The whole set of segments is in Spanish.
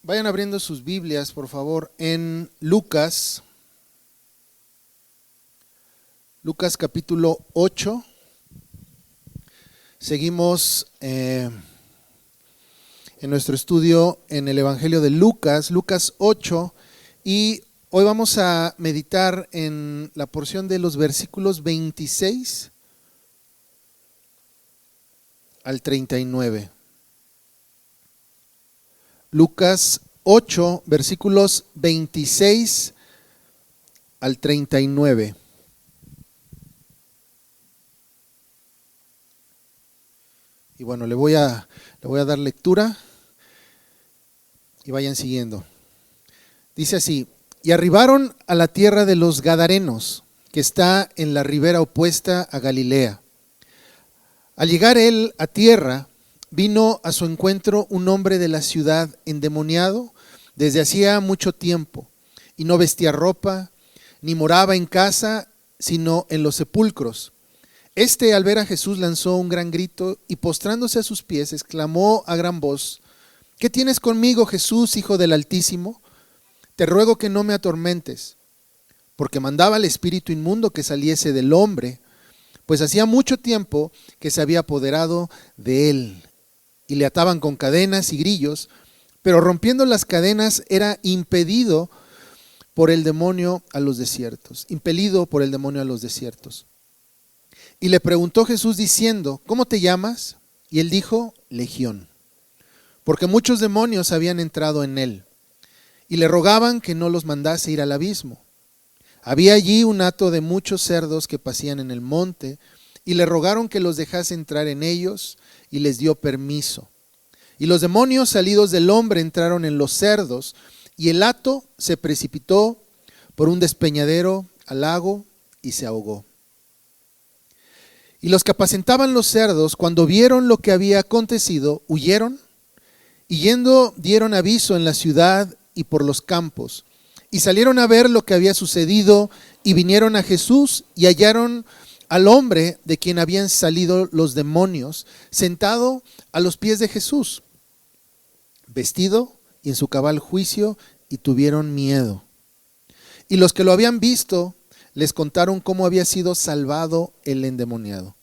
Vayan abriendo sus Biblias, por favor, en Lucas capítulo 8. Seguimos en nuestro estudio en el Evangelio de Lucas 8, y hoy vamos a meditar en la porción de los versículos 26 al 39. Lucas 8, versículos 26 al 39. Y bueno, le voy a dar lectura y vayan siguiendo. Dice así: y arribaron a la tierra de los Gadarenos, que está en la ribera opuesta a Galilea. Al llegar él a tierra, vino a su encuentro un hombre de la ciudad endemoniado desde hacía mucho tiempo, y no vestía ropa, ni moraba en casa, sino en los sepulcros. Este, al ver a Jesús, lanzó un gran grito y, postrándose a sus pies, exclamó a gran voz: ¿qué tienes conmigo, Jesús, Hijo del Altísimo? Te ruego que no me atormentes. Porque mandaba al espíritu inmundo que saliese del hombre, pues hacía mucho tiempo que se había apoderado de él. Y le ataban con cadenas y grillos, pero rompiendo las cadenas era impelido por el demonio a los desiertos. Y le preguntó Jesús diciendo: ¿cómo te llamas? Y él dijo: Legión, porque muchos demonios habían entrado en él. Y le rogaban que no los mandase ir al abismo. Había allí un hato de muchos cerdos que pacían en el monte, y le rogaron que los dejase entrar en ellos, y les dio permiso. Y los demonios salidos del hombre entraron en los cerdos, y el hato se precipitó por un despeñadero al lago y se ahogó. Y los que apacentaban los cerdos, cuando vieron lo que había acontecido, huyeron, y yendo dieron aviso en la ciudad y por los campos. Y salieron a ver lo que había sucedido, y vinieron a Jesús, y hallaron al hombre de quien habían salido los demonios, sentado a los pies de Jesús, vestido y en su cabal juicio, y tuvieron miedo. Y los que lo habían visto les contaron cómo había sido salvado el endemoniado.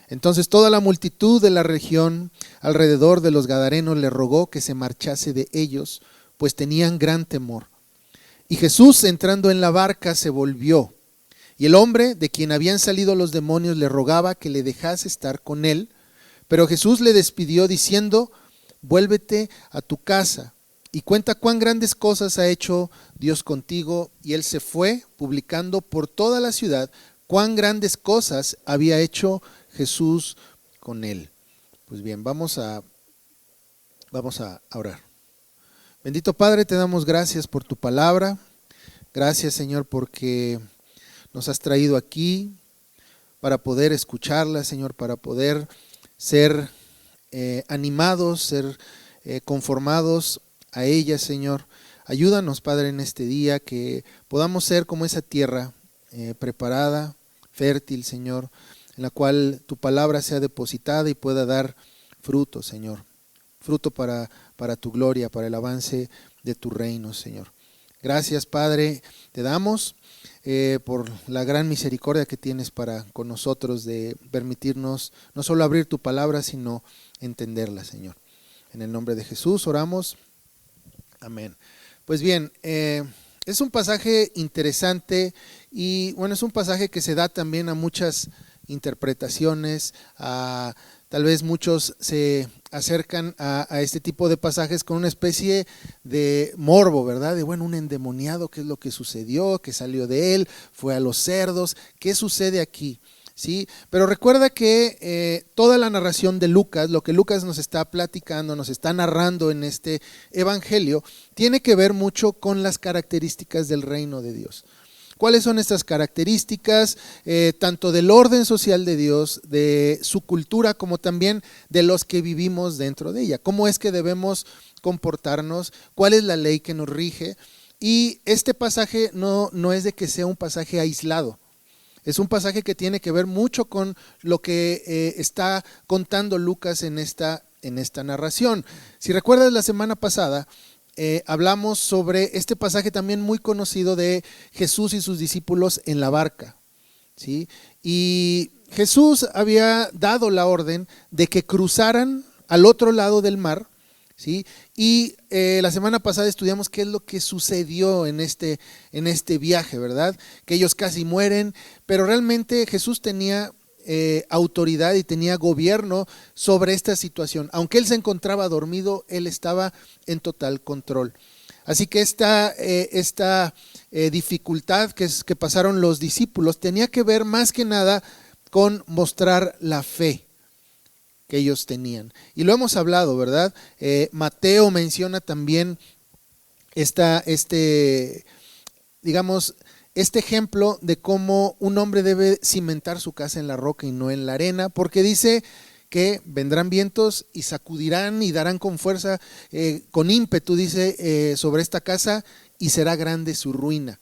Entonces toda la multitud de la región alrededor de los Gadarenos le rogó que se marchase de ellos, pues tenían gran temor. Y Jesús, entrando en la barca, se volvió. Y el hombre de quien habían salido los demonios le rogaba que le dejase estar con él. Pero Jesús le despidió diciendo: vuélvete a tu casa y cuenta cuán grandes cosas ha hecho Dios contigo. Y él se fue, publicando por toda la ciudad cuán grandes cosas había hecho Jesús con él. Pues bien, vamos a orar. Bendito Padre, te damos gracias por tu palabra. Gracias, Señor, porque nos has traído aquí para poder escucharla, Señor, para poder ser animados, ser conformados a ella, Señor. Ayúdanos, Padre, en este día, que podamos ser como esa tierra preparada, fértil, Señor, en la cual tu palabra sea depositada y pueda dar fruto, Señor. Fruto para tu gloria, para el avance de tu reino, Señor. Gracias, Padre, te damos por la gran misericordia que tienes para con nosotros, de permitirnos no solo abrir tu palabra, sino entenderla, Señor. En el nombre de Jesús oramos. Amén. Pues bien, es un pasaje interesante y bueno, es un pasaje que se da también a muchas interpretaciones. Tal vez muchos se acercan a este tipo de pasajes con una especie de morbo, ¿verdad? De bueno, un endemoniado, ¿qué es lo que sucedió? ¿Qué salió de él? ¿Fue a los cerdos? ¿Qué sucede aquí? ¿Sí? Pero recuerda que toda la narración de Lucas, lo que Lucas nos está platicando, nos está narrando en este evangelio, tiene que ver mucho con las características del reino de Dios. ¿Cuáles son estas características, tanto del orden social de Dios, de su cultura, como también de los que vivimos dentro de ella? ¿Cómo es que debemos comportarnos? ¿Cuál es la ley que nos rige? Y este pasaje no es de que sea un pasaje aislado. Es un pasaje que tiene que ver mucho con lo que está contando Lucas en esta narración. Si recuerdas, la semana pasada hablamos sobre este pasaje también muy conocido de Jesús y sus discípulos en la barca, ¿sí? Y Jesús había dado la orden de que cruzaran al otro lado del mar, ¿sí? Y la semana pasada estudiamos qué es lo que sucedió en este viaje, ¿verdad? Que ellos casi mueren, pero realmente Jesús tenía autoridad y tenía gobierno sobre esta situación. Aunque él se encontraba dormido, él estaba en total control. Así que esta dificultad que pasaron los discípulos tenía que ver más que nada con mostrar la fe que ellos tenían. Y lo hemos hablado, ¿verdad? Mateo menciona también digamos, este ejemplo de cómo un hombre debe cimentar su casa en la roca y no en la arena, porque dice que vendrán vientos y sacudirán y darán con fuerza, con ímpetu, dice, sobre esta casa, y será grande su ruina,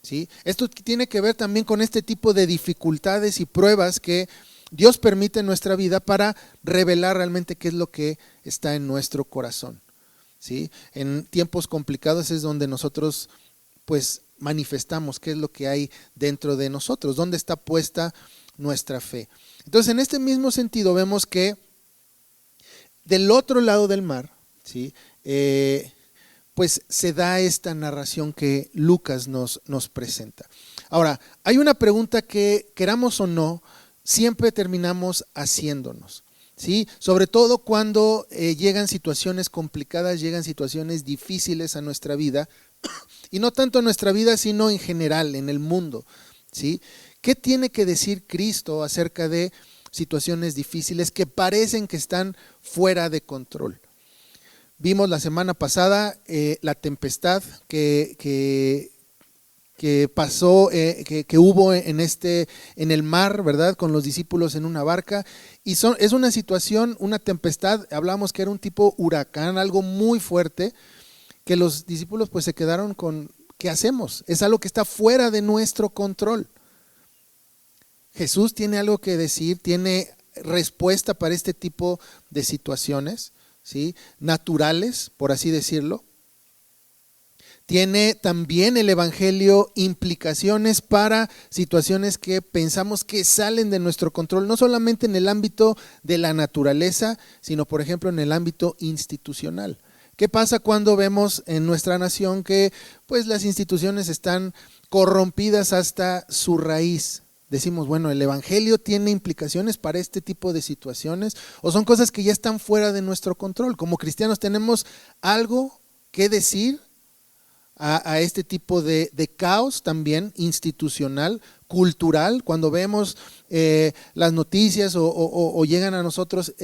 ¿sí? Esto tiene que ver también con este tipo de dificultades y pruebas que Dios permite en nuestra vida para revelar realmente qué es lo que está en nuestro corazón, ¿sí? En tiempos complicados es donde nosotros pues manifestamos qué es lo que hay dentro de nosotros, dónde está puesta nuestra fe. Entonces, en este mismo sentido vemos que del otro lado del mar, ¿sí? Pues se da esta narración que Lucas nos presenta. Ahora, hay una pregunta que, queramos o no, siempre terminamos haciéndonos, ¿sí? Sobre todo cuando llegan situaciones complicadas, llegan situaciones difíciles a nuestra vida, y no tanto en nuestra vida, sino en general, en el mundo, ¿sí? ¿Qué tiene que decir Cristo acerca de situaciones difíciles que parecen que están fuera de control? Vimos la semana pasada la tempestad que pasó, que hubo en el mar, ¿verdad? Con los discípulos en una barca. Y es una situación, una tempestad, hablamos que era un tipo huracán, algo muy fuerte, que los discípulos pues se quedaron con, ¿qué hacemos? Es algo que está fuera de nuestro control. Jesús tiene algo que decir, tiene respuesta para este tipo de situaciones, ¿sí? Naturales, por así decirlo. Tiene también el Evangelio implicaciones para situaciones que pensamos que salen de nuestro control, no solamente en el ámbito de la naturaleza, sino por ejemplo en el ámbito institucional. ¿Qué pasa cuando vemos en nuestra nación que pues las instituciones están corrompidas hasta su raíz? Decimos, bueno, ¿el Evangelio tiene implicaciones para este tipo de situaciones? ¿O son cosas que ya están fuera de nuestro control? Como cristianos tenemos algo que decir a este tipo de caos también institucional, cultural, cuando vemos las noticias o llegan a nosotros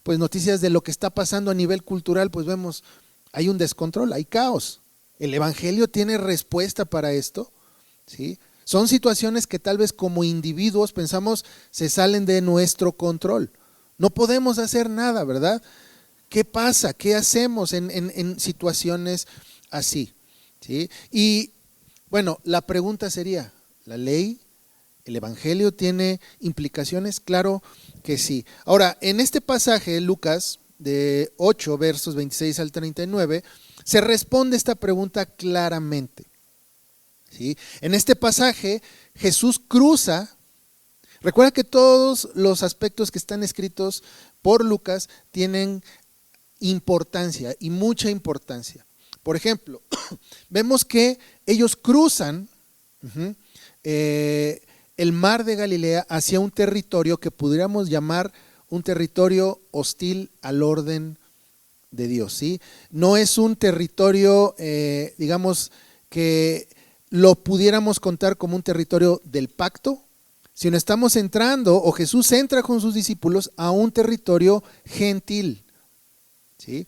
pues noticias de lo que está pasando a nivel cultural, pues vemos, hay un descontrol, hay caos. ¿El Evangelio tiene respuesta para esto? ¿Sí? Son situaciones que tal vez como individuos pensamos se salen de nuestro control. No podemos hacer nada, ¿verdad? ¿Qué pasa? ¿Qué hacemos en situaciones así? ¿Sí? Y bueno, la pregunta sería, ¿la ley, el Evangelio tiene implicaciones? Claro que sí. Ahora, en este pasaje, Lucas, de 8 versos 26 al 39, se responde esta pregunta claramente, ¿sí? En este pasaje, Jesús cruza. Recuerda que todos los aspectos que están escritos por Lucas tienen importancia y mucha importancia. Por ejemplo, vemos que ellos cruzan el mar de Galilea hacia un territorio que pudiéramos llamar un territorio hostil al orden de Dios, ¿sí? No es un territorio, digamos, que lo pudiéramos contar como un territorio del pacto, sino estamos entrando, o Jesús entra con sus discípulos a un territorio gentil, ¿sí?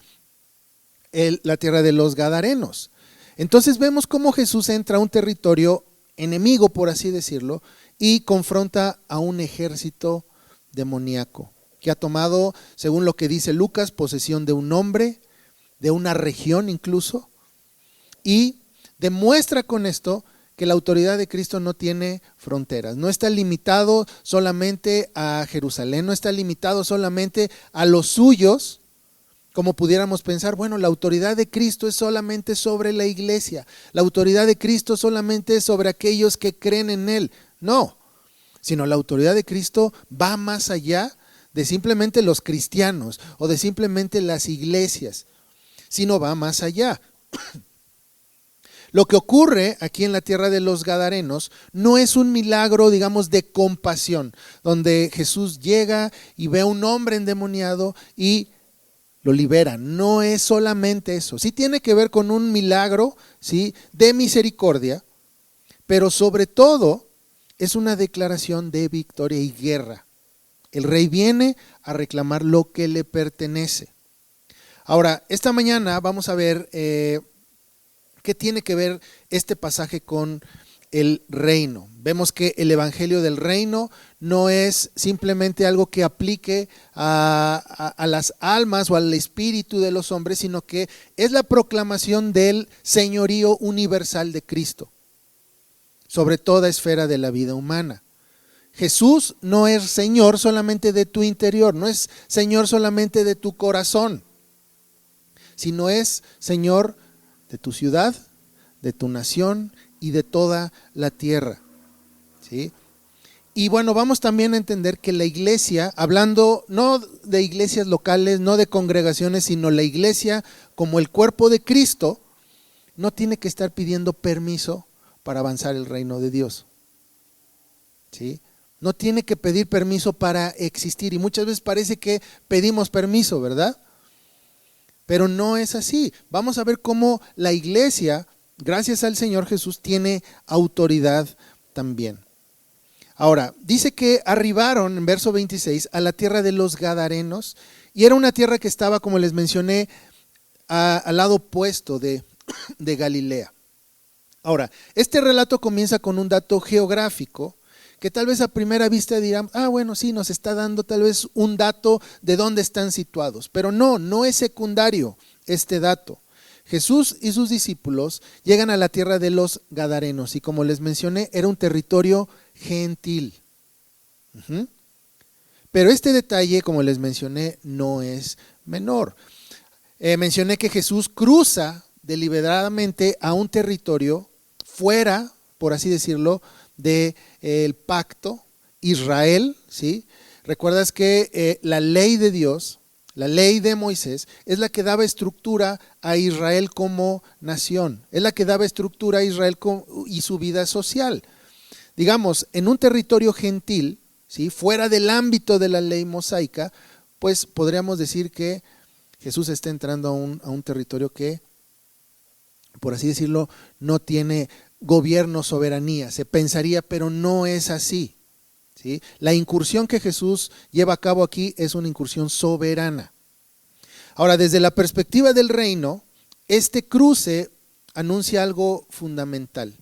La tierra de los Gadarenos. Entonces vemos cómo Jesús entra a un territorio enemigo, por así decirlo, y confronta a un ejército demoníaco que ha tomado, según lo que dice Lucas, posesión de un hombre, de una región incluso, y demuestra con esto que la autoridad de Cristo no tiene fronteras, no está limitado solamente a Jerusalén, no está limitado solamente a los suyos, Como pudiéramos pensar, bueno, la autoridad de Cristo es solamente sobre la iglesia, la autoridad de Cristo solamente es sobre aquellos que creen en Él. No, sino la autoridad de Cristo va más allá de simplemente los cristianos o de simplemente las iglesias, sino va más allá. Lo que ocurre aquí en la tierra de los Gadarenos no es un milagro, digamos, de compasión, donde Jesús llega y ve a un hombre endemoniado y lo libera. No es solamente eso. Sí tiene que ver con un milagro, ¿sí?, de misericordia, pero sobre todo es una declaración de victoria y guerra. El rey viene a reclamar lo que le pertenece. Ahora, esta mañana vamos a ver qué tiene que ver este pasaje con el reino. Vemos que el evangelio del reino no es simplemente algo que aplique a las almas o al espíritu de los hombres, sino que es la proclamación del señorío universal de Cristo sobre toda esfera de la vida humana. Jesús no es Señor solamente de tu interior, no es Señor solamente de tu corazón, sino es Señor de tu ciudad, de tu nación y de toda la tierra, ¿sí? Y bueno, vamos también a entender que la iglesia, hablando no de iglesias locales, no de congregaciones, sino la iglesia como el cuerpo de Cristo, no tiene que estar pidiendo permiso para avanzar el reino de Dios, ¿sí? No tiene que pedir permiso para existir, y muchas veces parece que pedimos permiso, ¿verdad? Pero no es así. Vamos a ver cómo la iglesia, gracias al Señor Jesús, tiene autoridad también. Ahora, dice que arribaron, en verso 26, a la tierra de los Gadarenos, y era una tierra que estaba, como les mencioné, al lado opuesto de Galilea. Ahora, este relato comienza con un dato geográfico, que tal vez a primera vista dirán, bueno, sí, nos está dando tal vez un dato de dónde están situados, pero no es secundario este dato. Jesús y sus discípulos llegan a la tierra de los Gadarenos y, como les mencioné, era un territorio gentil. Pero este detalle, como les mencioné, no es menor. Mencioné que Jesús cruza deliberadamente a un territorio fuera, por así decirlo, del pacto Israel, ¿sí? Recuerdas que la ley de Dios, la ley de Moisés, es la que daba estructura a Israel como nación, es la que daba estructura a Israel y su vida social. Digamos, en un territorio gentil, ¿sí?, fuera del ámbito de la ley mosaica, pues podríamos decir que Jesús está entrando a un territorio que, por así decirlo, no tiene gobierno, soberanía. Se pensaría, pero no es así, ¿sí? La incursión que Jesús lleva a cabo aquí es una incursión soberana. Ahora, desde la perspectiva del reino, este cruce anuncia algo fundamental,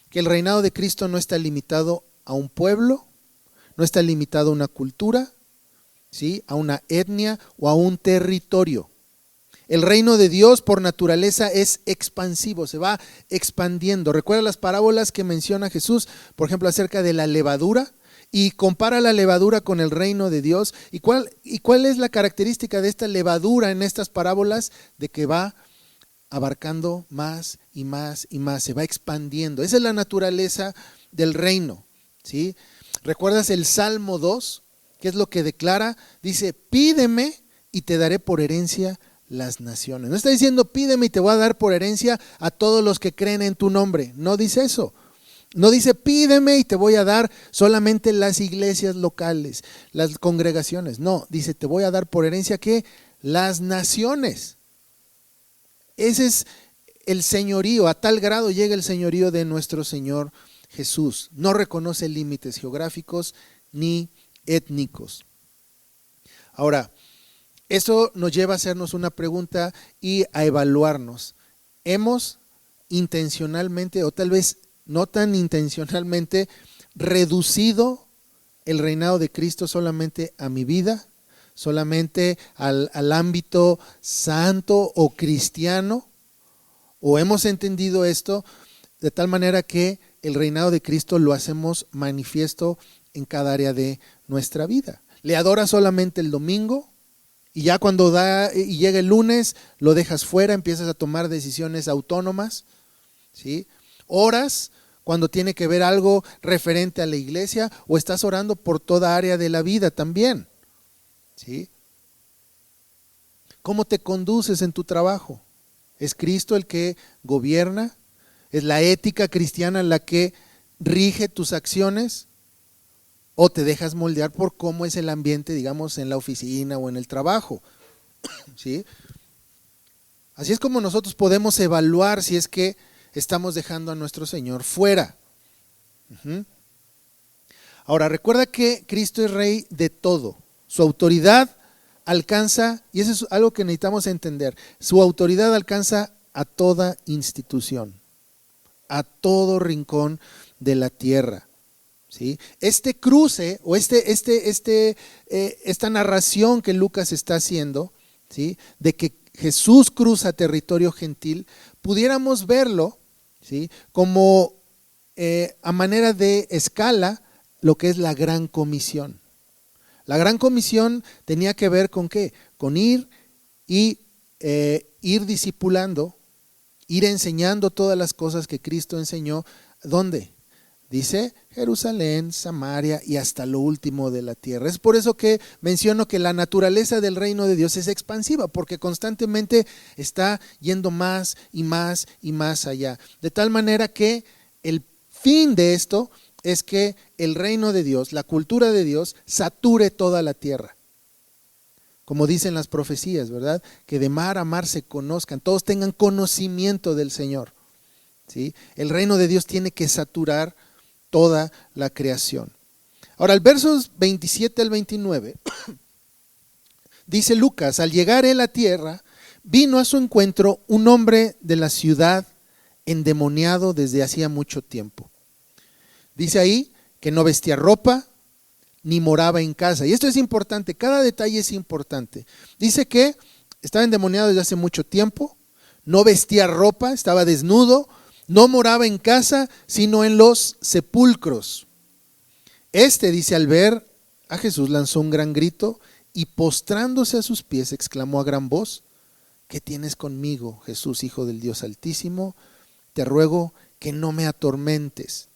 que el reinado de Cristo no está limitado a un pueblo, no está limitado a una cultura, ¿sí?, a una etnia o a un territorio. El reino de Dios por naturaleza es expansivo, se va expandiendo. Recuerda las parábolas que menciona Jesús, por ejemplo, acerca de la levadura, y compara la levadura con el reino de Dios. ¿Y cuál es la característica de esta levadura en estas parábolas? De que va abarcando más y más y más, se va expandiendo. Esa es la naturaleza del reino, ¿sí? ¿Recuerdas el Salmo 2? ¿Qué es lo que declara? Dice, pídeme y te daré por herencia las naciones. No está diciendo pídeme y te voy a dar por herencia a todos los que creen en tu nombre. No dice eso. No dice pídeme y te voy a dar solamente las iglesias locales, las congregaciones. No, dice te voy a dar por herencia ¿qué? Las naciones. Ese es el señorío. A tal grado llega el señorío de nuestro Señor Jesús. No reconoce límites geográficos ni étnicos. Ahora, eso nos lleva a hacernos una pregunta y a evaluarnos. ¿Hemos intencionalmente, o tal vez no tan intencionalmente, reducido el reinado de Cristo solamente a mi vida, solamente al ámbito santo o cristiano? ¿O hemos entendido esto de tal manera que el reinado de Cristo lo hacemos manifiesto en cada área de nuestra vida? ¿Le adora solamente el domingo? y ya cuando y llega el lunes, lo dejas fuera, empiezas a tomar decisiones autónomas, ¿sí? Oras cuando tiene que ver algo referente a la iglesia, o estás orando por toda área de la vida también, ¿sí? ¿Cómo te conduces en tu trabajo? ¿Es Cristo el que gobierna? ¿Es la ética cristiana la que rige tus acciones? ¿O te dejas moldear por cómo es el ambiente, digamos, en la oficina o en el trabajo? ¿Sí? Así es como nosotros podemos evaluar si es que estamos dejando a nuestro Señor fuera. Ahora, recuerda que Cristo es Rey de todo. Su autoridad alcanza, y eso es algo que necesitamos entender, su autoridad alcanza a toda institución, a todo rincón de la tierra. ¿Sí? Este cruce o esta narración que Lucas está haciendo, ¿sí?, de que Jesús cruza territorio gentil, pudiéramos verlo, ¿sí?, como a manera de escala lo que es la Gran Comisión. La Gran Comisión tenía que ver con ¿qué? Con ir y ir discipulando, ir enseñando todas las cosas que Cristo enseñó. ¿Dónde? Dice Jerusalén, Samaria y hasta lo último de la tierra. Es por eso que menciono que la naturaleza del reino de Dios es expansiva, porque constantemente está yendo más y más y más allá. De tal manera que el fin de esto es que el reino de Dios, la cultura de Dios, sature toda la tierra. Como dicen las profecías, ¿verdad? Que de mar a mar se conozcan, todos tengan conocimiento del Señor. ¿Sí? El reino de Dios tiene que saturar toda la creación. Ahora, el versos 27 al 29, dice Lucas: al llegar él a tierra, vino a su encuentro un hombre de la ciudad endemoniado desde hacía mucho tiempo. Dice ahí que no vestía ropa, ni moraba en casa. Y esto es importante, cada detalle es importante. Dice que estaba endemoniado desde hace mucho tiempo, no vestía ropa, estaba desnudo, no moraba en casa, sino en los sepulcros. Dice, al ver a Jesús, lanzó un gran grito y postrándose a sus pies, exclamó a gran voz: ¿qué tienes conmigo, Jesús, Hijo del Dios Altísimo? Te ruego que no me atormentes.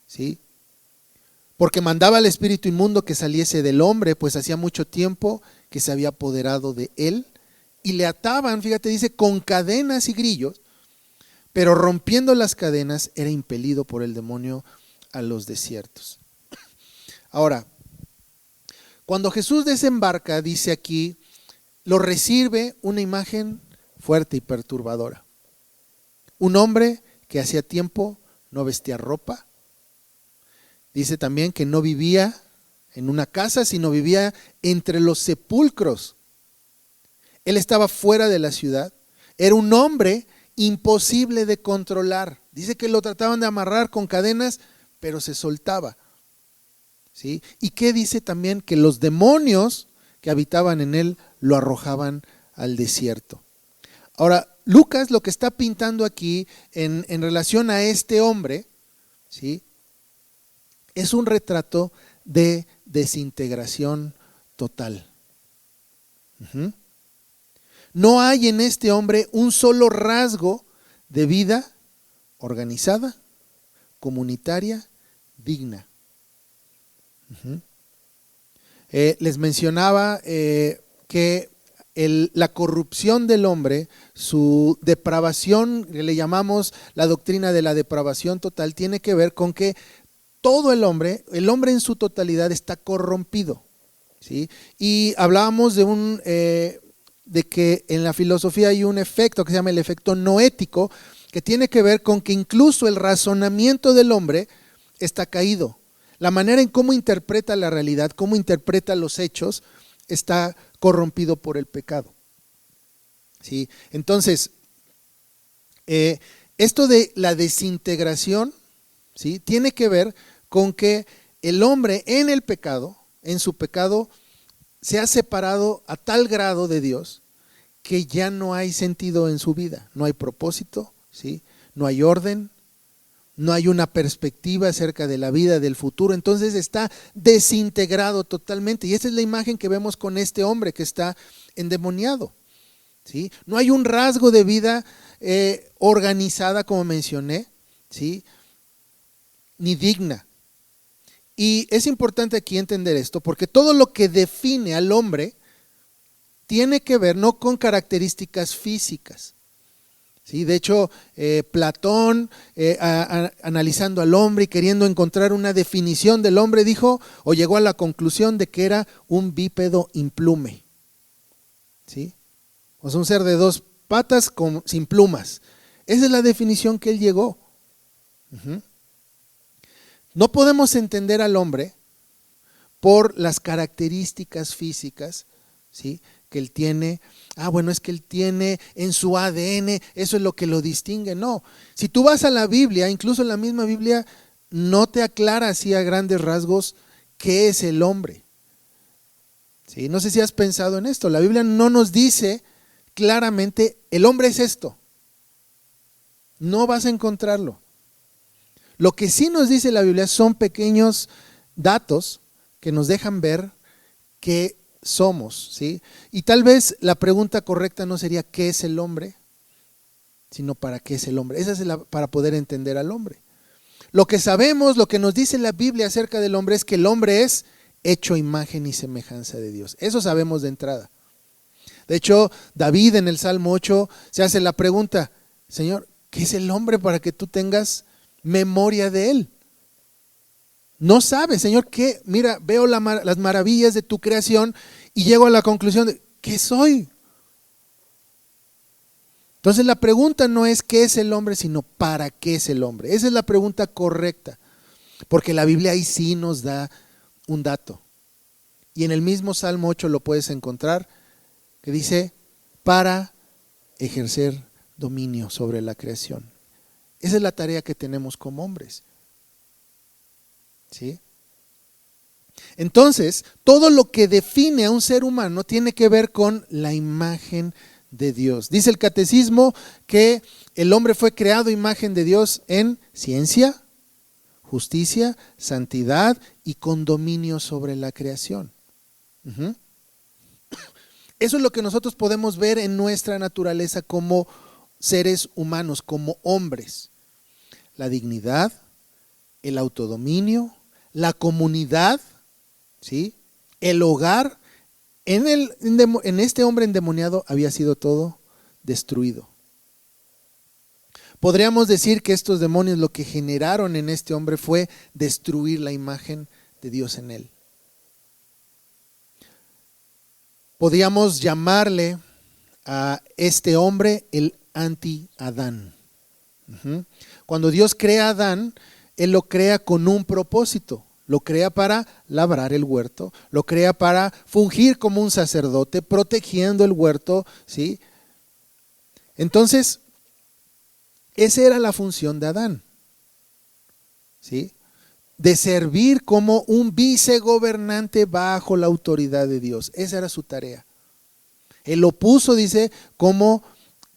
¿Sí? Porque mandaba al espíritu inmundo que saliese del hombre, pues hacía mucho tiempo que se había apoderado de él, y le ataban, fíjate, dice, con cadenas y grillos, pero rompiendo las cadenas era impelido por el demonio a los desiertos. Ahora, cuando Jesús desembarca, dice aquí, lo recibe una imagen fuerte y perturbadora. Un hombre que hacía tiempo no vestía ropa. Dice también que no vivía en una casa, sino vivía entre los sepulcros. Él estaba fuera de la ciudad. Era un hombre imposible de controlar. Dice que lo trataban de amarrar con cadenas, pero se soltaba. ¿Sí? Y que dice también que los demonios que habitaban en él lo arrojaban al desierto. Ahora, Lucas lo que está pintando aquí en relación a este hombre, ¿sí?, es un retrato de desintegración total. No hay en este hombre un solo rasgo de vida organizada, comunitaria, digna. Les mencionaba que la corrupción del hombre, su depravación, que le llamamos la doctrina de la depravación total, tiene que ver con que todo el hombre en su totalidad está corrompido. ¿Sí? Y hablábamos de que en la filosofía hay un efecto que se llama el efecto noético, que tiene que ver con que incluso el razonamiento del hombre está caído. La manera en cómo interpreta la realidad, cómo interpreta los hechos, está corrompido por el pecado. ¿Sí? Entonces, esto de la desintegración, ¿sí?, tiene que ver con que el hombre en el pecado, en su pecado, se ha separado a tal grado de Dios que ya no hay sentido en su vida, no hay propósito, ¿sí?, no hay orden, no hay una perspectiva acerca de la vida, del futuro, entonces está desintegrado totalmente. Y esa es la imagen que vemos con este hombre que está endemoniado, ¿sí? No hay un rasgo de vida organizada, como mencioné, ¿sí? Ni digna. Y es importante aquí entender esto, porque todo lo que define al hombre tiene que ver no con características físicas. ¿Sí? De hecho, Platón, analizando al hombre y queriendo encontrar una definición del hombre, dijo o llegó a la conclusión de que era un bípedo implume. ¿Sí? O sea, un ser de dos patas sin plumas. Esa es la definición que él llegó. No podemos entender al hombre por las características físicas, ¿sí?, que él tiene. Bueno, es que él tiene en su ADN, eso es lo que lo distingue. No, si tú vas a la Biblia, incluso la misma Biblia no te aclara así a grandes rasgos qué es el hombre. ¿Sí? No sé si has pensado en esto, la Biblia no nos dice claramente, el hombre es esto. No vas a encontrarlo. Lo que sí nos dice la Biblia son pequeños datos que nos dejan ver qué somos, ¿sí? Y tal vez la pregunta correcta no sería ¿qué es el hombre?, sino ¿para qué es el hombre? Esa es para poder entender al hombre. Lo que sabemos, lo que nos dice la Biblia acerca del hombre es que el hombre es hecho imagen y semejanza de Dios. Eso sabemos de entrada. De hecho, David en el Salmo 8 se hace la pregunta, Señor, ¿qué es el hombre para que tú tengas memoria de él? No sabes, Señor, que mira, veo las maravillas de tu creación y llego a la conclusión de ¿qué soy? Entonces la pregunta no es ¿qué es el hombre?, sino ¿para qué es el hombre? Esa es la pregunta correcta, porque la Biblia ahí sí nos da un dato. Y en el mismo Salmo 8 lo puedes encontrar, que dice, para ejercer dominio sobre la creación. Esa es la tarea que tenemos como hombres. ¿Sí? Entonces, todo lo que define a un ser humano tiene que ver con la imagen de Dios. Dice el catecismo que el hombre fue creado imagen de Dios en ciencia, justicia, santidad y con dominio sobre la creación. Eso es lo que nosotros podemos ver en nuestra naturaleza como seres humanos, como hombres. La dignidad, el autodominio, la comunidad, ¿sí?, el hogar. En este hombre endemoniado había sido todo destruido. Podríamos decir que estos demonios lo que generaron en este hombre fue destruir la imagen de Dios en él. Podríamos llamarle a este hombre el anti-Adán. Cuando Dios crea a Adán, Él lo crea con un propósito. Lo crea para labrar el huerto, lo crea para fungir como un sacerdote, protegiendo el huerto, ¿sí? Entonces, esa era la función de Adán, ¿sí?, de servir como un vicegobernante bajo la autoridad de Dios. Esa era su tarea. Él lo puso, dice, como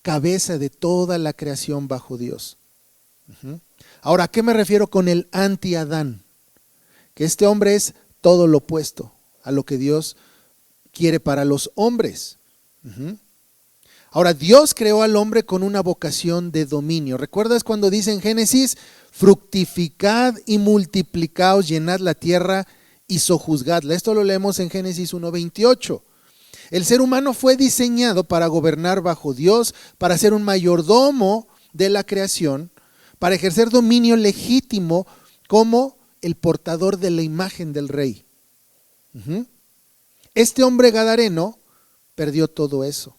cabeza de toda la creación bajo Dios. Ahora, ¿a qué me refiero con el anti-Adán? Que este hombre es todo lo opuesto a lo que Dios quiere para los hombres. Ahora, Dios creó al hombre con una vocación de dominio. ¿Recuerdas cuando dice en Génesis, fructificad y multiplicaos, llenad la tierra y sojuzgadla? Esto lo leemos en Génesis 1:28. El ser humano fue diseñado para gobernar bajo Dios, para ser un mayordomo de la creación, para ejercer dominio legítimo como el portador de la imagen del rey. Este hombre gadareno perdió todo eso.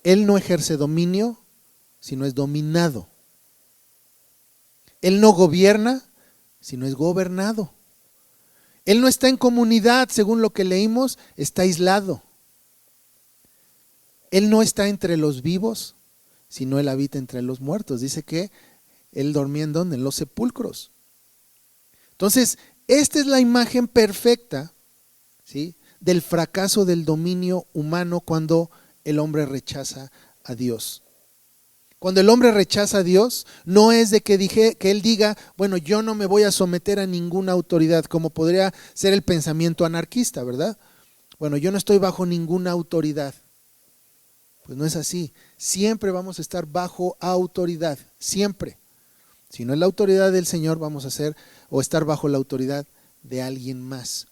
Él no ejerce dominio, sino es dominado. Él no gobierna, sino es gobernado. Él no está en comunidad, según lo que leímos, está aislado. Él no está entre los vivos, sino él habita entre los muertos. Dice que él dormía ¿en dónde? En los sepulcros. Entonces, esta es la imagen perfecta, ¿sí?, del fracaso del dominio humano cuando el hombre rechaza a Dios. Cuando el hombre rechaza a Dios, no es de que él diga, bueno, yo no me voy a someter a ninguna autoridad, como podría ser el pensamiento anarquista, ¿verdad? Bueno, yo no estoy bajo ninguna autoridad. Pues no es así. Siempre vamos a estar bajo autoridad, siempre. Si no es la autoridad del Señor, vamos a ser o estar bajo la autoridad de alguien más.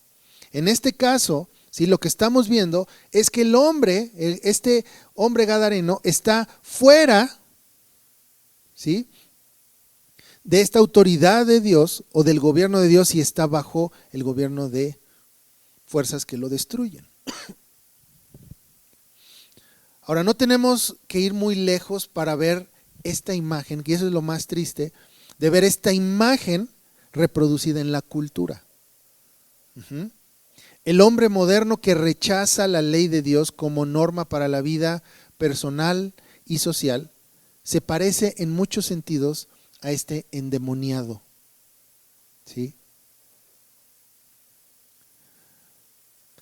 En este caso, ¿sí? Lo que estamos viendo es que el hombre, este hombre gadareno, está fuera, ¿sí?, de esta autoridad de Dios o del gobierno de Dios y está bajo el gobierno de fuerzas que lo destruyen. Ahora, no tenemos que ir muy lejos para ver esta imagen, que eso es lo más triste, de ver esta imagen reproducida en la cultura. El hombre moderno que rechaza la ley de Dios como norma para la vida personal y social, se parece en muchos sentidos a este endemoniado. ¿Sí?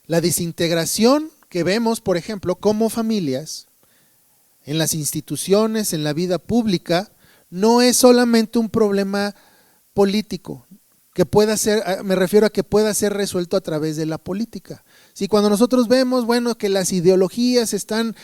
La desintegración que vemos, por ejemplo, como familias, en las instituciones, en la vida pública, no es solamente un problema político, que pueda ser, me refiero a que pueda ser resuelto a través de la política. Sí, cuando nosotros vemos, bueno, que las ideologías están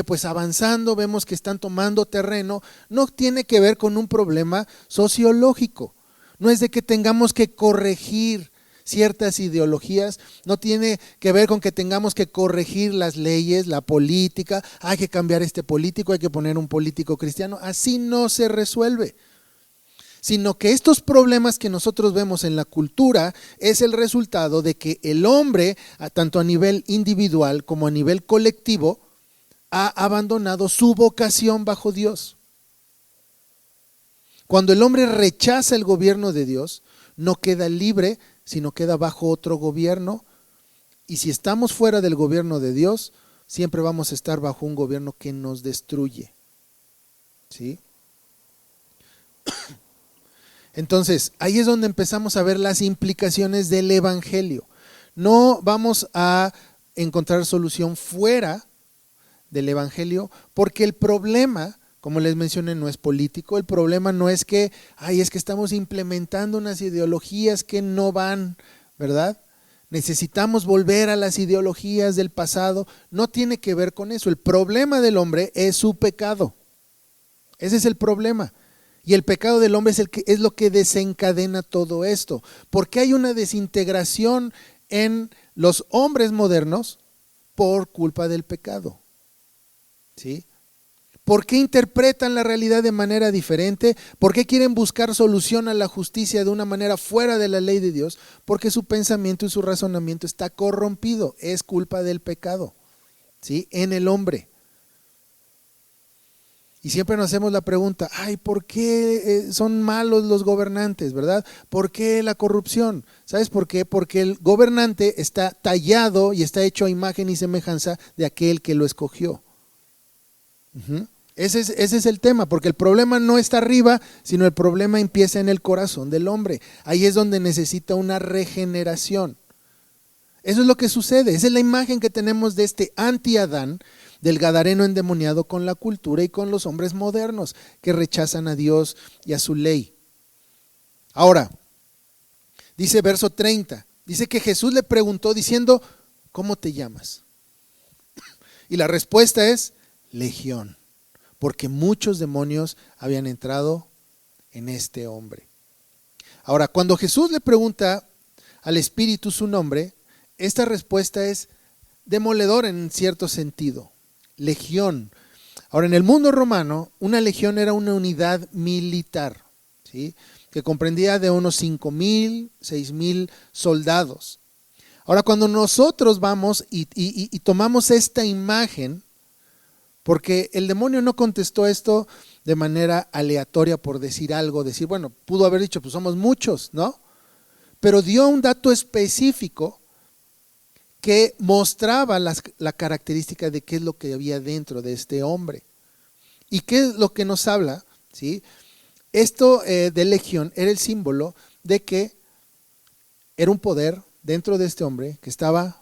pues avanzando, vemos que están tomando terreno, no tiene que ver con un problema sociológico. No es de que tengamos que corregir ciertas ideologías, no tiene que ver con que tengamos que corregir las leyes, la política, hay que cambiar este político, hay que poner un político cristiano, así no se resuelve. Sino que estos problemas que nosotros vemos en la cultura es el resultado de que el hombre, tanto a nivel individual como a nivel colectivo, ha abandonado su vocación bajo Dios. Cuando el hombre rechaza el gobierno de Dios, no queda libre, sino queda bajo otro gobierno. Y si estamos fuera del gobierno de Dios, siempre vamos a estar bajo un gobierno que nos destruye. ¿Sí? Entonces, ahí es donde empezamos a ver las implicaciones del evangelio. No vamos a encontrar solución fuera del evangelio, porque el problema, como les mencioné, no es político. El problema no es que, es que estamos implementando unas ideologías que no van, ¿verdad? Necesitamos volver a las ideologías del pasado. No tiene que ver con eso. El problema del hombre es su pecado. Ese es el problema. Y el pecado del hombre es lo que desencadena todo esto. Porque hay una desintegración en los hombres modernos por culpa del pecado. ¿Sí? ¿Por qué interpretan la realidad de manera diferente? ¿Por qué quieren buscar solución a la justicia de una manera fuera de la ley de Dios? Porque su pensamiento y su razonamiento está corrompido. Es culpa del pecado, ¿sí?, en el hombre. Y siempre nos hacemos la pregunta, ¿por qué son malos los gobernantes, verdad? ¿Por qué la corrupción? ¿Sabes por qué? Porque el gobernante está tallado y está hecho a imagen y semejanza de aquel que lo escogió. Ese es el tema, porque el problema no está arriba, sino el problema empieza en el corazón del hombre. Ahí es donde necesita una regeneración. Eso es lo que sucede, esa es la imagen que tenemos de este anti-Adán, del gadareno endemoniado con la cultura y con los hombres modernos que rechazan a Dios y a su ley. Ahora, dice verso 30, dice que Jesús le preguntó diciendo, ¿cómo te llamas? Y la respuesta es Legión, porque muchos demonios habían entrado en este hombre. Ahora, cuando Jesús le pregunta al Espíritu su nombre, esta respuesta es demoledora en cierto sentido. Legión. Ahora, en el mundo romano, una legión era una unidad militar, ¿sí?, que comprendía de unos 5,000, 6,000 soldados. Ahora, cuando nosotros vamos y tomamos esta imagen, porque el demonio no contestó esto de manera aleatoria por decir algo, decir, bueno, pudo haber dicho, pues somos muchos, ¿no? Pero dio un dato específico que mostraba la característica de qué es lo que había dentro de este hombre. ¿Y qué es lo que nos habla? ¿Sí? Esto de legión era el símbolo de que era un poder dentro de este hombre que estaba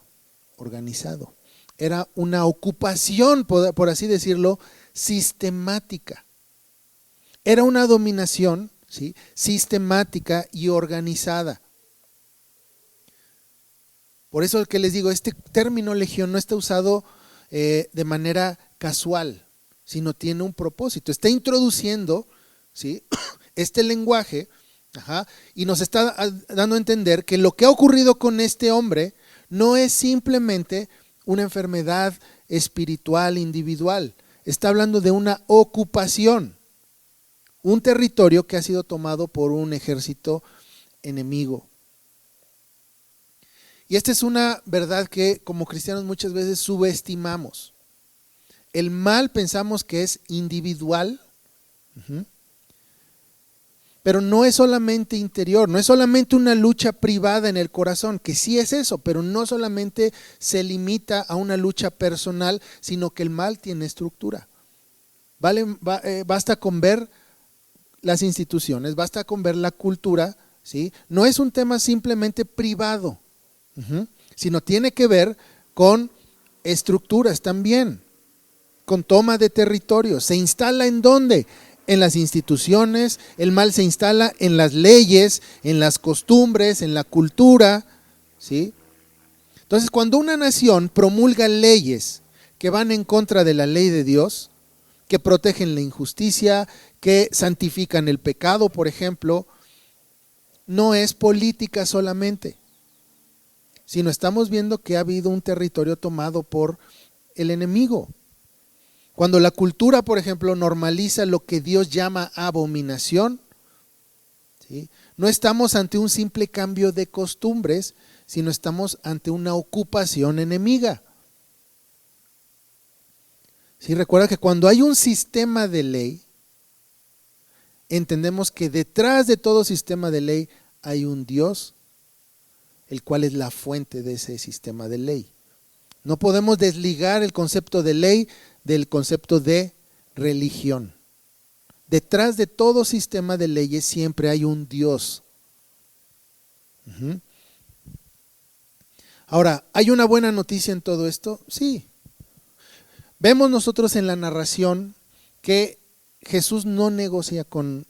organizado. Era una ocupación, por así decirlo, sistemática. Era una dominación, ¿sí?, sistemática y organizada. Por eso es que les digo, este término legión no está usado de manera casual, sino tiene un propósito. Está introduciendo, ¿sí?, este lenguaje, y nos está dando a entender que lo que ha ocurrido con este hombre no es simplemente una enfermedad espiritual individual. Está hablando de una ocupación, un territorio que ha sido tomado por un ejército enemigo. Y esta es una verdad que como cristianos muchas veces subestimamos. El mal pensamos que es individual, pero no es solamente interior, no es solamente una lucha privada en el corazón, que sí es eso, pero no solamente se limita a una lucha personal, sino que el mal tiene estructura. Basta con ver las instituciones, basta con ver la cultura, ¿sí? No es un tema simplemente privado, sino tiene que ver con estructuras también, con toma de territorio. ¿Se instala en dónde? En las instituciones. El mal se instala en las leyes, en las costumbres, en la cultura, ¿sí? Entonces, cuando una nación promulga leyes que van en contra de la ley de Dios, que protegen la injusticia, que santifican el pecado, por ejemplo, no es política solamente, sino estamos viendo que ha habido un territorio tomado por el enemigo. Cuando la cultura, por ejemplo, normaliza lo que Dios llama abominación, ¿sí?, no estamos ante un simple cambio de costumbres, sino estamos ante una ocupación enemiga. ¿Sí? Recuerda que cuando hay un sistema de ley, entendemos que detrás de todo sistema de ley hay un Dios, el cual es la fuente de ese sistema de ley. No podemos desligar el concepto de ley del concepto de religión. Detrás de todo sistema de leyes siempre hay un Dios. Ahora, ¿hay una buena noticia en todo esto? Sí. Vemos nosotros en la narración que Jesús no negocia con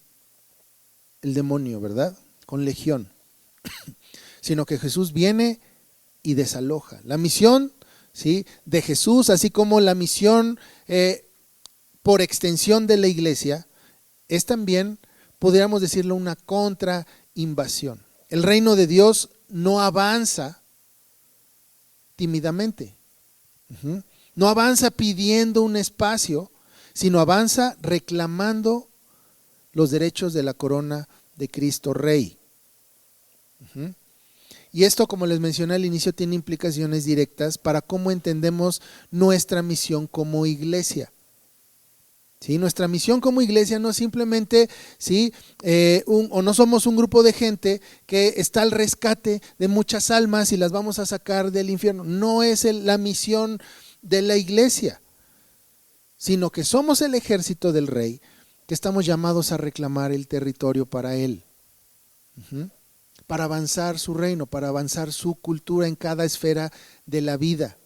el demonio, ¿verdad? Con legión. Sino que Jesús viene y desaloja. La misión, ¿sí?, de Jesús, así como la misión por extensión de la iglesia, es también, podríamos decirlo, una contrainvasión. El reino de Dios no avanza tímidamente, no avanza pidiendo un espacio, sino avanza reclamando los derechos de la corona de Cristo Rey. Y esto, como les mencioné al inicio, tiene implicaciones directas para cómo entendemos nuestra misión como iglesia. ¿Sí? Nuestra misión como iglesia no es simplemente, ¿sí?, o no somos un grupo de gente que está al rescate de muchas almas y las vamos a sacar del infierno. No es la misión de la iglesia, sino que somos el ejército del Rey, que estamos llamados a reclamar el territorio para Él. Para avanzar su reino, para avanzar su cultura en cada esfera de la vida.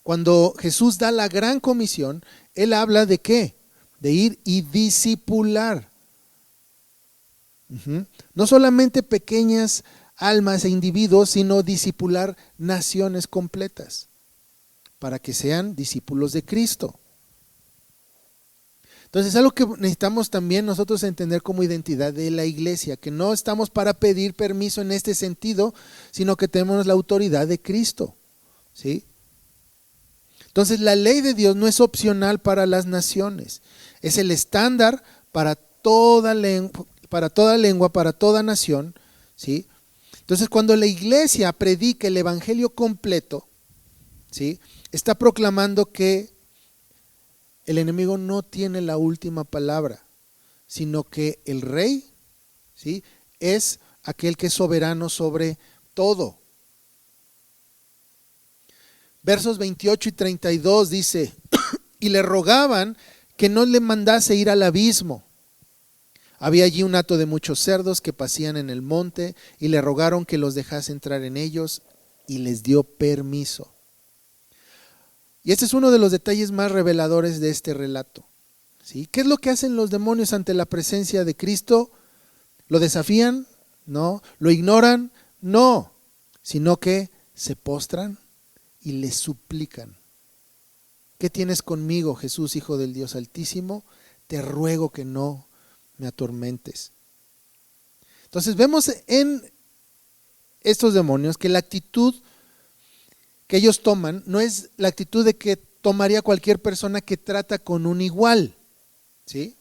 Cuando Jesús da la gran comisión, Él habla de ¿qué? De ir y discipular. No solamente pequeñas almas e individuos, sino discipular naciones completas, para que sean discípulos de Cristo. Entonces es algo que necesitamos también nosotros entender como identidad de la iglesia, que no estamos para pedir permiso en este sentido, sino que tenemos la autoridad de Cristo, ¿sí? Entonces la ley de Dios no es opcional para las naciones, es el estándar para toda lengua, para toda nación, ¿sí? Entonces cuando la iglesia predica el evangelio completo, ¿sí?, está proclamando que el enemigo no tiene la última palabra, sino que el rey, ¿sí?, es aquel que es soberano sobre todo. Versos 28 y 32 dice, y le rogaban que no le mandase ir al abismo. Había allí un hato de muchos cerdos que pacían en el monte y le rogaron que los dejase entrar en ellos y les dio permiso. Y este es uno de los detalles más reveladores de este relato. ¿Sí? ¿Qué es lo que hacen los demonios ante la presencia de Cristo? ¿Lo desafían? No. ¿Lo ignoran? No. Sino que se postran y le suplican. ¿Qué tienes conmigo, Jesús, Hijo del Dios Altísimo? Te ruego que no me atormentes. Entonces vemos en estos demonios que la actitud que ellos toman no es la actitud de que tomaría cualquier persona que trata con un igual, ¿sí?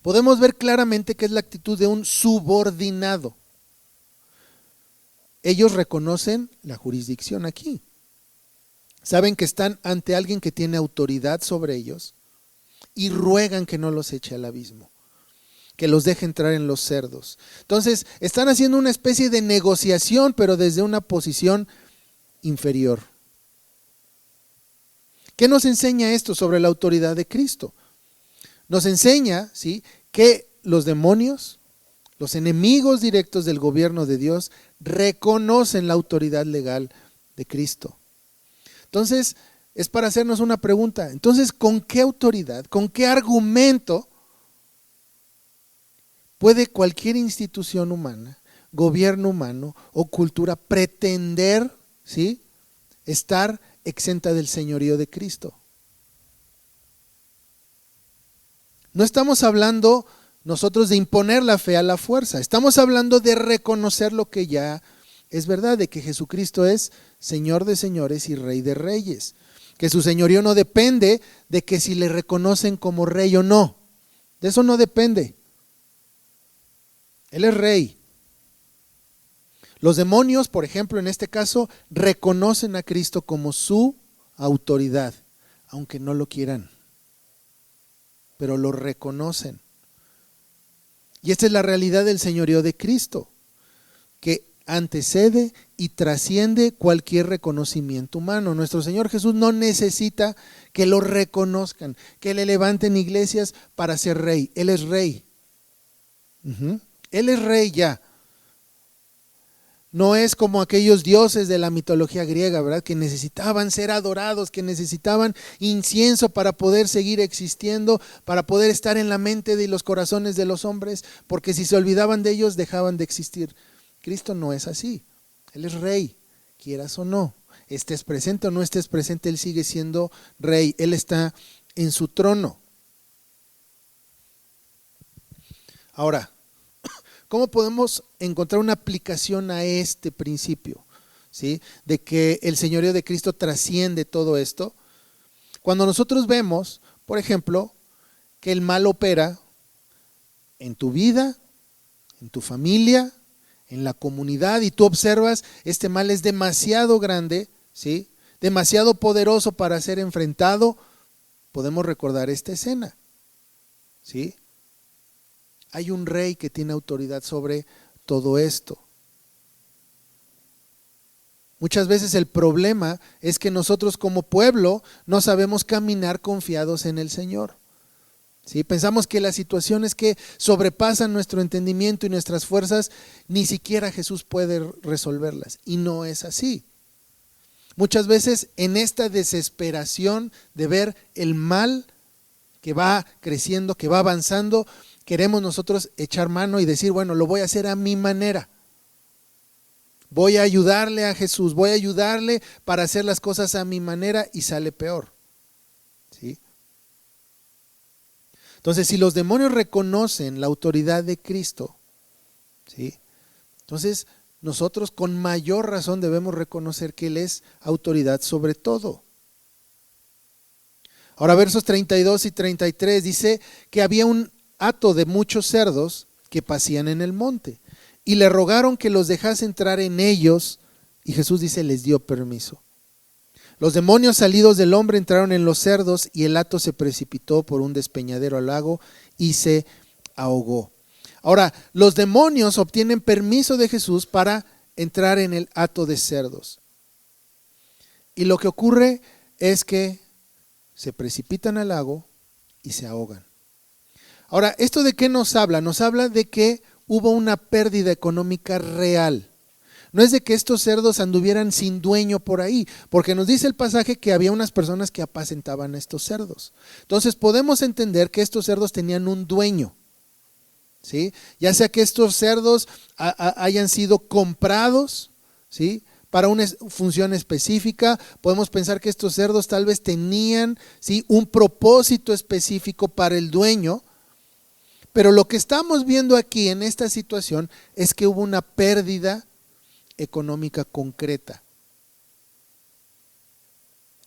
Podemos ver claramente que es la actitud de un subordinado. Ellos reconocen la jurisdicción aquí. Saben que están ante alguien que tiene autoridad sobre ellos y ruegan que no los eche al abismo, que los deje entrar en los cerdos. Entonces, están haciendo una especie de negociación, pero desde una posición inferior. ¿Qué nos enseña esto sobre la autoridad de Cristo? Nos enseña, ¿sí?, que los demonios, los enemigos directos del gobierno de Dios, reconocen la autoridad legal de Cristo. Entonces, es para hacernos una pregunta. Entonces, ¿con qué autoridad, con qué argumento puede cualquier institución humana, gobierno humano o cultura pretender, ¿sí?, estar exenta del señorío de Cristo? No estamos hablando nosotros de imponer la fe a la fuerza, estamos hablando de reconocer lo que ya es verdad, de que Jesucristo es Señor de señores y Rey de reyes, que su señorío no depende de que si le reconocen como rey o no, de eso no depende. Él es rey. Los demonios, por ejemplo, en este caso, reconocen a Cristo como su autoridad, aunque no lo quieran, pero lo reconocen. Y esta es la realidad del señorío de Cristo, que antecede y trasciende cualquier reconocimiento humano. Nuestro Señor Jesús no necesita que lo reconozcan, que le levanten iglesias para ser rey. Él es rey. Él es rey ya. No es como aquellos dioses de la mitología griega, ¿verdad?, que necesitaban ser adorados, que necesitaban incienso para poder seguir existiendo, para poder estar en la mente de los corazones de los hombres, porque si se olvidaban de ellos dejaban de existir. Cristo no es así. Él es rey, quieras o no. Estés presente o no estés presente, Él sigue siendo rey. Él está en su trono. Ahora, ¿cómo podemos encontrar una aplicación a este principio, ¿sí?, de que el señorío de Cristo trasciende todo esto? Cuando nosotros vemos, por ejemplo, que el mal opera en tu vida, en tu familia, en la comunidad, y tú observas, este mal es demasiado grande, ¿sí?, demasiado poderoso para ser enfrentado, podemos recordar esta escena, ¿sí? Hay un rey que tiene autoridad sobre todo esto. Muchas veces el problema es que nosotros como pueblo no sabemos caminar confiados en el Señor. ¿Sí? Pensamos que las situaciones que sobrepasan nuestro entendimiento y nuestras fuerzas, ni siquiera Jesús puede resolverlas. Y no es así. Muchas veces en esta desesperación de ver el mal que va creciendo, que va avanzando, queremos nosotros echar mano y decir, bueno, lo voy a hacer a mi manera. Voy a ayudarle a Jesús, voy a ayudarle para hacer las cosas a mi manera, y sale peor. ¿Sí? Entonces, si los demonios reconocen la autoridad de Cristo, ¿sí?, entonces nosotros con mayor razón debemos reconocer que Él es autoridad sobre todo. Ahora, versos 32 y 33 dice que había un hato de muchos cerdos que pacían en el monte, y le rogaron que los dejase entrar en ellos, y Jesús dice, les dio permiso. Los demonios salidos del hombre entraron en los cerdos, y el hato se precipitó por un despeñadero al lago y se ahogó. Ahora, los demonios obtienen permiso de Jesús para entrar en el hato de cerdos, y lo que ocurre es que se precipitan al lago y se ahogan. Ahora, ¿esto de qué nos habla? Nos habla de que hubo una pérdida económica real. no es de que estos cerdos anduvieran sin dueño por ahí, porque nos dice el pasaje que había unas personas que apacentaban a estos cerdos. Entonces podemos entender que estos cerdos tenían un dueño, ¿sí? Ya sea que estos cerdos hayan sido comprados, ¿sí?, para una función específica. Podemos pensar que estos cerdos tal vez tenían, ¿sí?, un propósito específico para el dueño. Pero lo que estamos viendo aquí en esta situación es que hubo una pérdida económica concreta.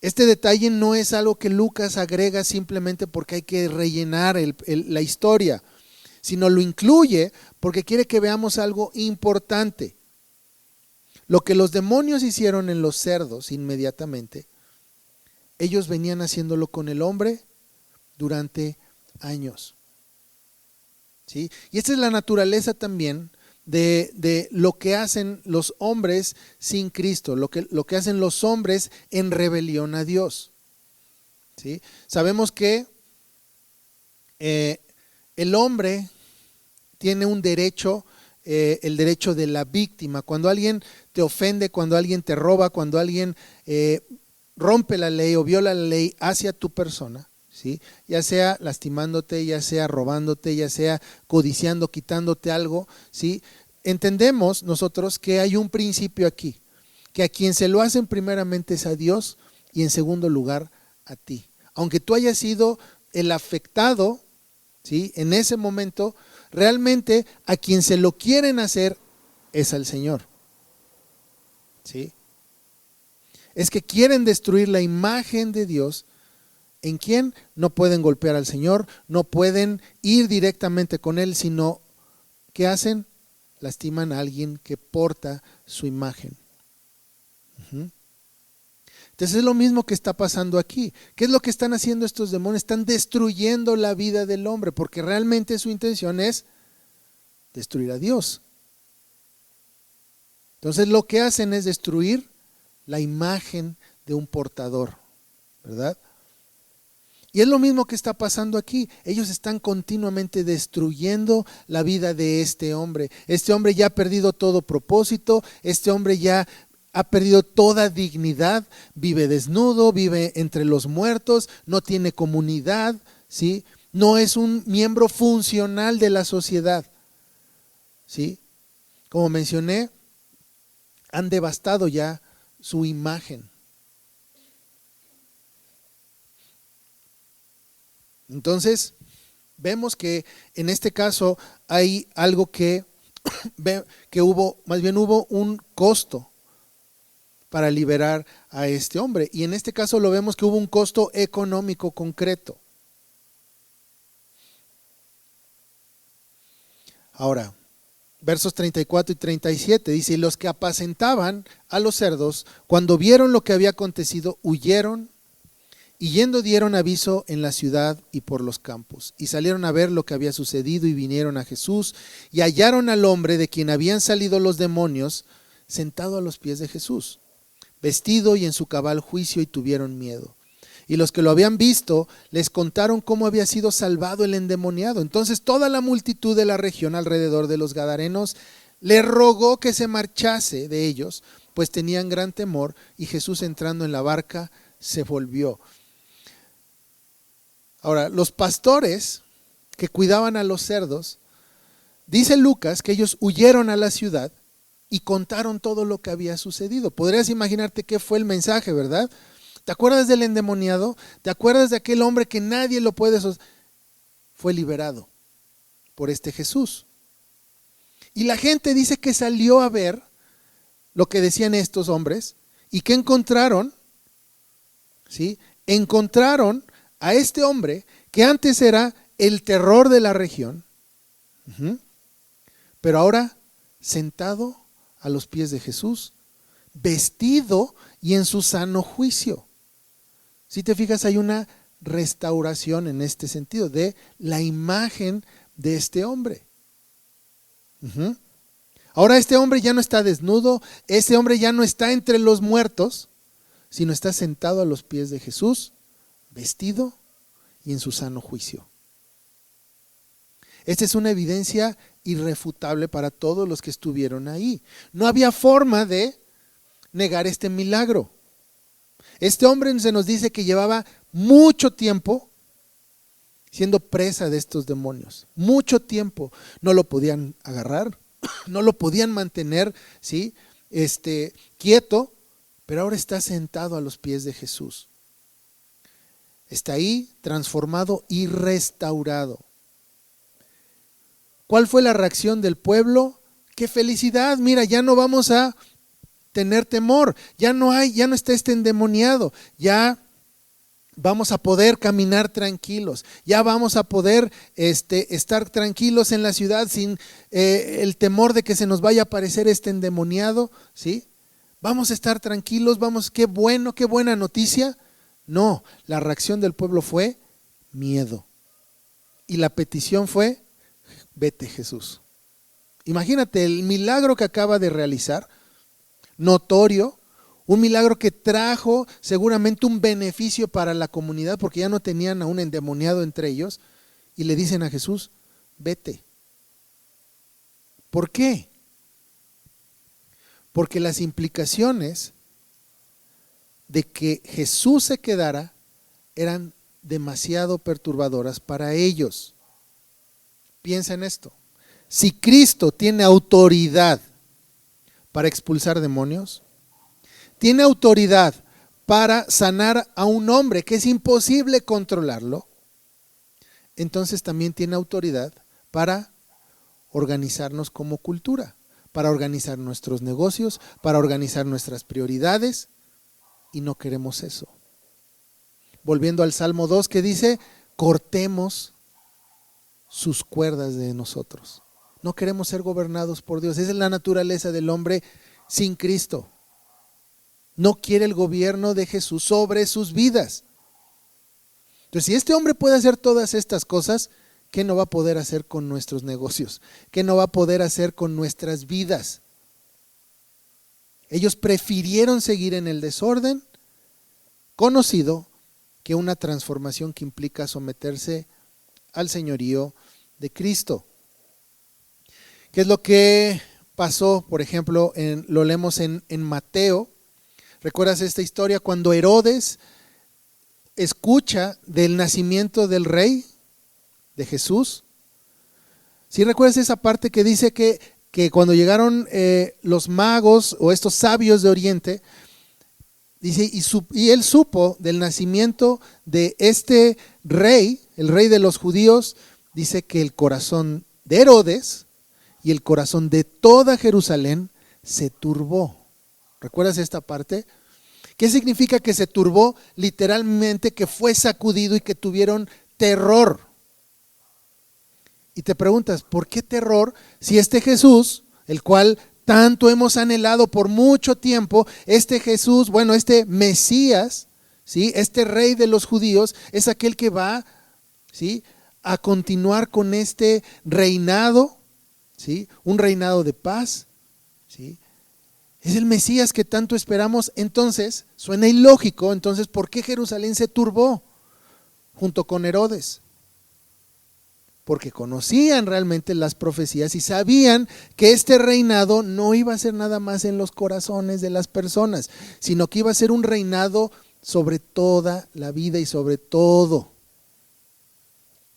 Este detalle no es algo que Lucas agrega simplemente porque hay que rellenar la historia, sino lo incluye porque quiere que veamos algo importante. Lo que los demonios hicieron en los cerdos inmediatamente, ellos venían haciéndolo con el hombre durante años. ¿Sí? Y esta es la naturaleza también de lo que hacen los hombres sin Cristo, lo que hacen los hombres en rebelión a Dios. ¿Sí? Sabemos que el hombre tiene un derecho, el derecho de la víctima. Cuando alguien te ofende, cuando alguien te roba, cuando alguien rompe la ley o viola la ley hacia tu persona, ¿sí?, ya sea lastimándote, ya sea robándote, ya sea codiciando, quitándote algo, ¿sí?, entendemos nosotros que hay un principio aquí, que a quien se lo hacen primeramente es a Dios y en segundo lugar a ti. Aunque tú hayas sido el afectado, ¿sí?, en ese momento, realmente a quien se lo quieren hacer es al Señor. ¿Sí? Es que quieren destruir la imagen de Dios. ¿En quién? No pueden golpear al Señor, no pueden ir directamente con Él, sino ¿qué hacen? Lastiman a alguien que porta su imagen. Entonces es lo mismo que está pasando aquí. ¿Qué es lo que están haciendo estos demonios? Están destruyendo la vida del hombre, porque realmente su intención es destruir a Dios. Entonces lo que hacen es destruir la imagen de un portador, ¿verdad? Y es lo mismo que está pasando aquí. Ellos están continuamente destruyendo la vida de este hombre. Este hombre ya ha perdido todo propósito, este hombre ya ha perdido toda dignidad, vive desnudo, vive entre los muertos, no tiene comunidad, ¿sí? No es un miembro funcional de la sociedad, ¿sí? Como mencioné, han devastado ya su imagen. Entonces, vemos que en este caso hay algo que hubo, más bien hubo un costo para liberar a este hombre. Y en este caso lo vemos que hubo un costo económico concreto. Ahora, versos 34 y 37 dice: y los que apacentaban a los cerdos, cuando vieron lo que había acontecido, huyeron y yendo dieron aviso en la ciudad y por los campos. Y salieron a ver lo que había sucedido y vinieron a Jesús y hallaron al hombre de quien habían salido los demonios sentado a los pies de Jesús, vestido y en su cabal juicio, y tuvieron miedo. Y los que lo habían visto les contaron cómo había sido salvado el endemoniado. Entonces toda la multitud de la región alrededor de los Gadarenos le rogó que se marchase de ellos, pues tenían gran temor, y Jesús, entrando en la barca, se volvió. Ahora, los pastores que cuidaban a los cerdos, dice Lucas que ellos huyeron a la ciudad y contaron todo lo que había sucedido. Podrías imaginarte qué fue el mensaje, ¿verdad? ¿Te acuerdas del endemoniado? ¿Te acuerdas de aquel hombre que nadie lo puede sostener? Fue liberado por este Jesús. Y la gente dice que salió a ver lo que decían estos hombres y que encontraron, ¿sí?, encontraron a este hombre que antes era el terror de la región, pero ahora sentado a los pies de Jesús, vestido y en su sano juicio. Si te fijas, hay una restauración en este sentido de la imagen de este hombre. Ahora este hombre ya no está desnudo, este hombre ya no está entre los muertos, sino está sentado a los pies de Jesús, vestido y en su sano juicio. Esta es una evidencia irrefutable para todos los que estuvieron ahí. No había forma de negar este milagro. Este hombre se nos dice que llevaba mucho tiempo siendo presa de estos demonios. Mucho tiempo. No lo podían agarrar, no lo podían mantener, ¿sí? Quieto, pero ahora está sentado a los pies de Jesús. Está ahí transformado y restaurado. ¿Cuál fue la reacción del pueblo? ¡Qué felicidad! Mira, ya no vamos a tener temor, ya no está este endemoniado, ya vamos a poder caminar tranquilos, ya vamos a poder estar tranquilos en la ciudad sin el temor de que se nos vaya a aparecer este endemoniado, ¿sí? Vamos a estar tranquilos, qué bueno, qué buena noticia. No, la reacción del pueblo fue miedo. Y la petición fue, vete Jesús. Imagínate el milagro que acaba de realizar, notorio, un milagro que trajo seguramente un beneficio para la comunidad porque ya no tenían a un endemoniado entre ellos y le dicen a Jesús, vete. ¿Por qué? Porque las implicaciones de que Jesús se quedara eran demasiado perturbadoras para ellos. Piensa en esto. Si Cristo tiene autoridad para expulsar demonios, tiene autoridad para sanar a un hombre que es imposible controlarlo, entonces también tiene autoridad para organizarnos como cultura, para organizar nuestros negocios, para organizar nuestras prioridades, y no queremos eso. Volviendo al Salmo 2 que dice, cortemos sus cuerdas de nosotros. No queremos ser gobernados por Dios. Esa es la naturaleza del hombre sin Cristo. No quiere el gobierno de Jesús sobre sus vidas. Entonces, si este hombre puede hacer todas estas cosas, ¿qué no va a poder hacer con nuestros negocios? ¿Qué no va a poder hacer con nuestras vidas? Ellos prefirieron seguir en el desorden conocido que una transformación que implica someterse al señorío de Cristo. ¿Qué es lo que pasó? Por ejemplo, lo leemos en Mateo. ¿Recuerdas esta historia cuando Herodes escucha del nacimiento del rey, de Jesús? ¿Sí recuerdas esa parte que dice que cuando llegaron los magos o estos sabios de Oriente, dice, y él supo del nacimiento de este rey, el rey de los judíos, dice que el corazón de Herodes y el corazón de toda Jerusalén se turbó. ¿Recuerdas esta parte? ¿Qué significa que se turbó? Literalmente que fue sacudido y que tuvieron terror. Y te preguntas, ¿por qué terror si este Jesús, el cual tanto hemos anhelado por mucho tiempo, este Jesús, bueno, este Mesías, ¿sí? Este rey de los judíos, es aquel que va, ¿sí?, a continuar con este reinado, ¿sí?, un reinado de paz, ¿sí? Es el Mesías que tanto esperamos. Entonces, suena ilógico, entonces, ¿por qué Jerusalén se turbó junto con Herodes? Porque conocían realmente las profecías y sabían que este reinado no iba a ser nada más en los corazones de las personas, sino que iba a ser un reinado sobre toda la vida y sobre todo.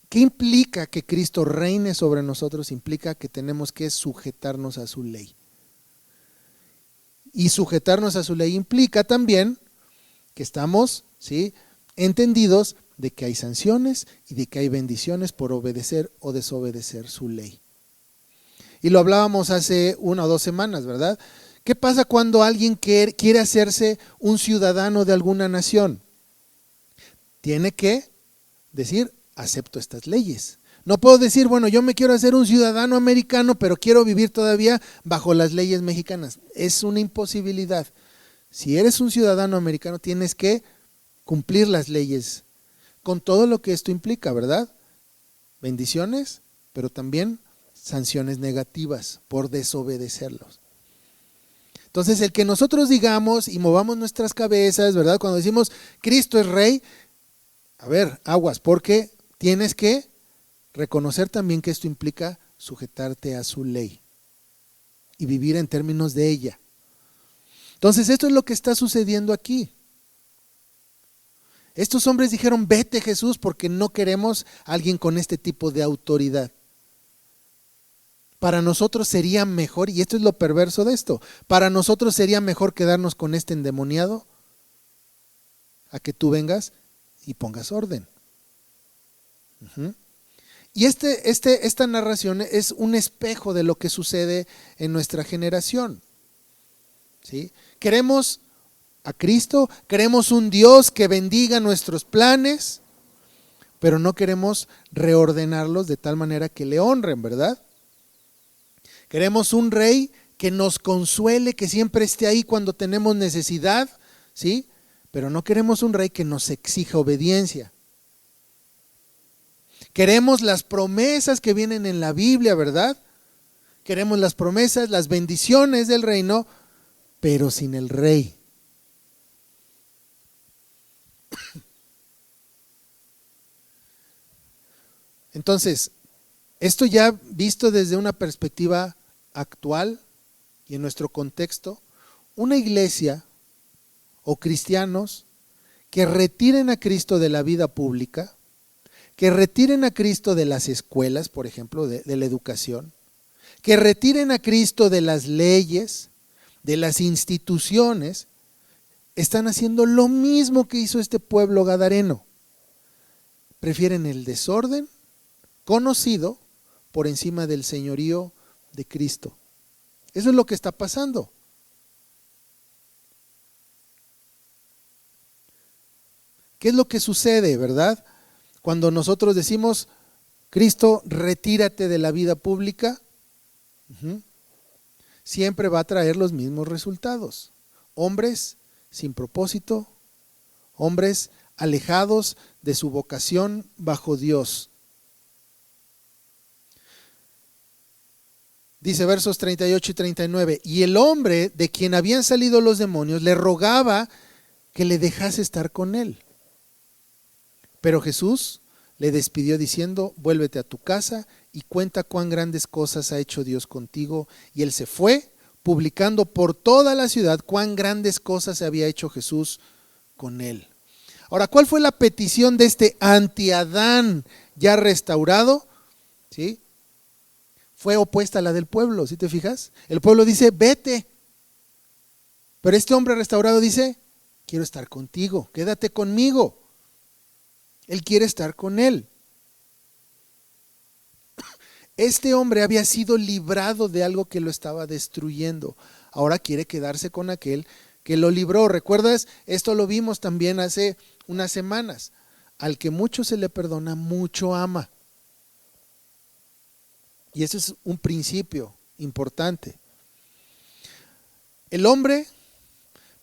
¿Qué implica que Cristo reine sobre nosotros? Implica que tenemos que sujetarnos a su ley. Y sujetarnos a su ley implica también que estamos, ¿sí?, entendidos de que hay sanciones y de que hay bendiciones por obedecer o desobedecer su ley. Y lo hablábamos hace 1 o 2 semanas, ¿verdad? ¿Qué pasa cuando alguien quiere hacerse un ciudadano de alguna nación? Tiene que decir, acepto estas leyes. No puedo decir, bueno, yo me quiero hacer un ciudadano americano, pero quiero vivir todavía bajo las leyes mexicanas. Es una imposibilidad. Si eres un ciudadano americano, tienes que cumplir las leyes, con todo lo que esto implica, ¿verdad? Bendiciones, pero también sanciones negativas por desobedecerlos. Entonces, el que nosotros digamos y movamos nuestras cabezas, ¿verdad? Cuando decimos Cristo es Rey, a ver, aguas, porque tienes que reconocer también que esto implica sujetarte a su ley y vivir en términos de ella. Entonces esto es lo que está sucediendo aquí. Estos hombres dijeron, vete Jesús, porque no queremos a alguien con este tipo de autoridad. Para nosotros sería mejor, y esto es lo perverso de esto, para nosotros sería mejor quedarnos con este endemoniado a que tú vengas y pongas orden. Y esta narración es un espejo de lo que sucede en nuestra generación. ¿Sí? Queremos a Cristo, queremos un Dios que bendiga nuestros planes, pero no queremos reordenarlos de tal manera que le honren, ¿verdad? Queremos un rey que nos consuele, que siempre esté ahí cuando tenemos necesidad, ¿sí? Pero no queremos un rey que nos exija obediencia. Queremos las promesas que vienen en la Biblia, ¿verdad? Queremos las promesas, las bendiciones del reino, pero sin el rey. Entonces, esto ya visto desde una perspectiva actual y en nuestro contexto, una iglesia o cristianos que retiren a Cristo de la vida pública, que retiren a Cristo de las escuelas, por ejemplo, de la educación, que retiren a Cristo de las leyes, de las instituciones, están haciendo lo mismo que hizo este pueblo gadareno. Prefieren el desorden conocido por encima del señorío de Cristo. Eso es lo que está pasando. ¿Qué es lo que sucede, verdad? Cuando nosotros decimos, Cristo, retírate de la vida pública, siempre va a traer los mismos resultados. Hombres sin propósito, hombres alejados de su vocación bajo Dios. Dice versos 38 y 39, y el hombre de quien habían salido los demonios le rogaba que le dejase estar con él. Pero Jesús le despidió diciendo, vuélvete a tu casa y cuenta cuán grandes cosas ha hecho Dios contigo. Y él se fue, publicando por toda la ciudad cuán grandes cosas había hecho Jesús con él. Ahora, ¿cuál fue la petición de este anti-Adán ya restaurado? ¿Sí? Fue opuesta a la del pueblo, ¿sí te fijas? El pueblo dice, vete. Pero este hombre restaurado dice, quiero estar contigo, quédate conmigo. Él quiere estar con él. Este hombre había sido librado de algo que lo estaba destruyendo. Ahora quiere quedarse con aquel que lo libró. ¿Recuerdas? Esto lo vimos también hace unas semanas. Al que mucho se le perdona, mucho ama. Y ese es un principio importante. El hombre,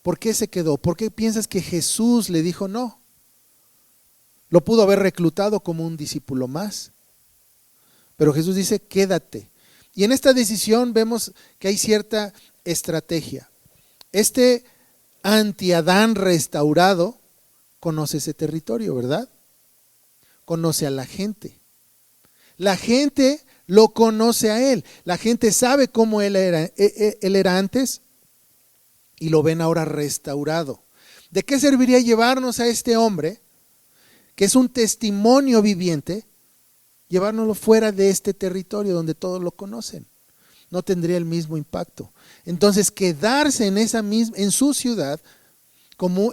¿por qué se quedó? ¿Por qué piensas que Jesús le dijo no? Lo pudo haber reclutado como un discípulo más. Pero Jesús dice, quédate. Y en esta decisión vemos que hay cierta estrategia. Este anti-Adán restaurado conoce ese territorio, ¿verdad? Conoce a la gente. La gente lo conoce a él. La gente sabe cómo él era antes y lo ven ahora restaurado. ¿De qué serviría llevarnos a este hombre, que es un testimonio viviente, llevárnoslo fuera de este territorio donde todos lo conocen? No tendría el mismo impacto. Entonces, quedarse en su ciudad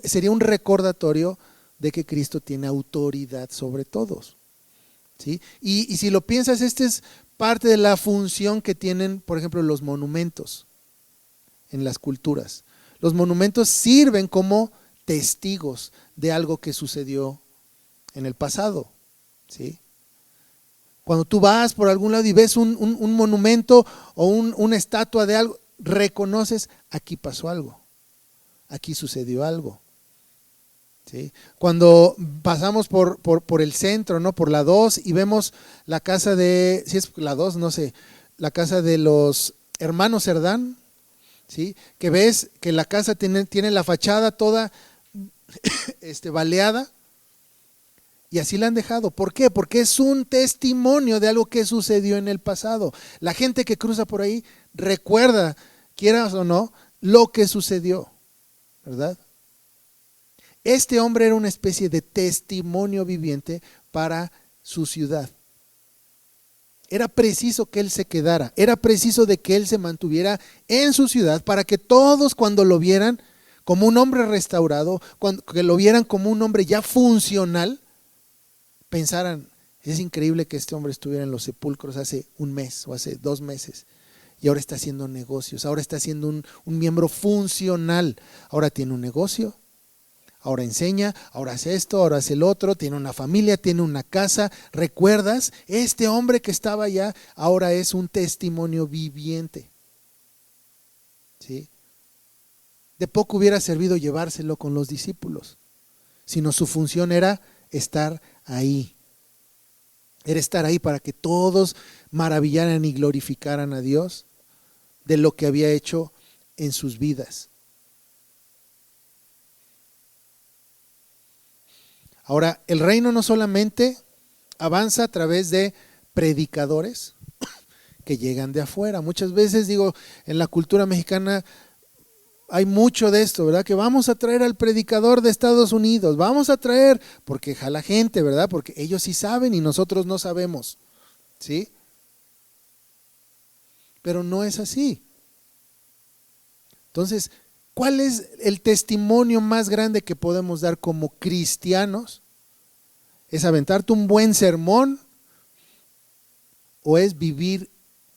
sería un recordatorio de que Cristo tiene autoridad sobre todos. ¿Sí? Y si lo piensas, esta es parte de la función que tienen, por ejemplo, los monumentos en las culturas. Los monumentos sirven como testigos de algo que sucedió en el pasado. ¿Sí? Cuando tú vas por algún lado y ves un monumento o una estatua de algo, reconoces, aquí pasó algo, aquí sucedió algo. ¿Sí? Cuando pasamos por el centro, ¿no? Por la 2 y vemos la casa si es la 2, no sé, la casa de los hermanos Cerdán, ¿sí? Que ves que la casa tiene la fachada toda baleada, Y así la han dejado. ¿Por qué? Porque es un testimonio de algo que sucedió en el pasado. La gente que cruza por ahí recuerda, quieras o no, lo que sucedió, ¿verdad? Este hombre era una especie de testimonio viviente para su ciudad. Era preciso que él se quedara, era preciso de que él se mantuviera en su ciudad para que todos cuando lo vieran como un hombre restaurado, que lo vieran como un hombre ya funcional, pensaran, es increíble que este hombre estuviera en los sepulcros hace un mes o hace 2 meses y ahora está haciendo negocios, ahora está siendo un miembro funcional, ahora tiene un negocio. Ahora enseña, ahora hace esto, ahora hace el otro, tiene una familia, tiene una casa. ¿Recuerdas? Este hombre que estaba allá ahora es un testimonio viviente. ¿Sí? De poco hubiera servido llevárselo con los discípulos, sino su función era estar ahí. Era estar ahí para que todos maravillaran y glorificaran a Dios de lo que había hecho en sus vidas. Ahora, el reino no solamente avanza a través de predicadores que llegan de afuera. Muchas veces, digo, en la cultura mexicana hay mucho de esto, ¿verdad? Que vamos a traer al predicador de Estados Unidos, vamos a traer, porque jala gente, ¿verdad? Porque ellos sí saben y nosotros no sabemos, ¿sí? Pero no es así. Entonces, ¿cuál es el testimonio más grande que podemos dar como cristianos? ¿Es aventarte un buen sermón o es vivir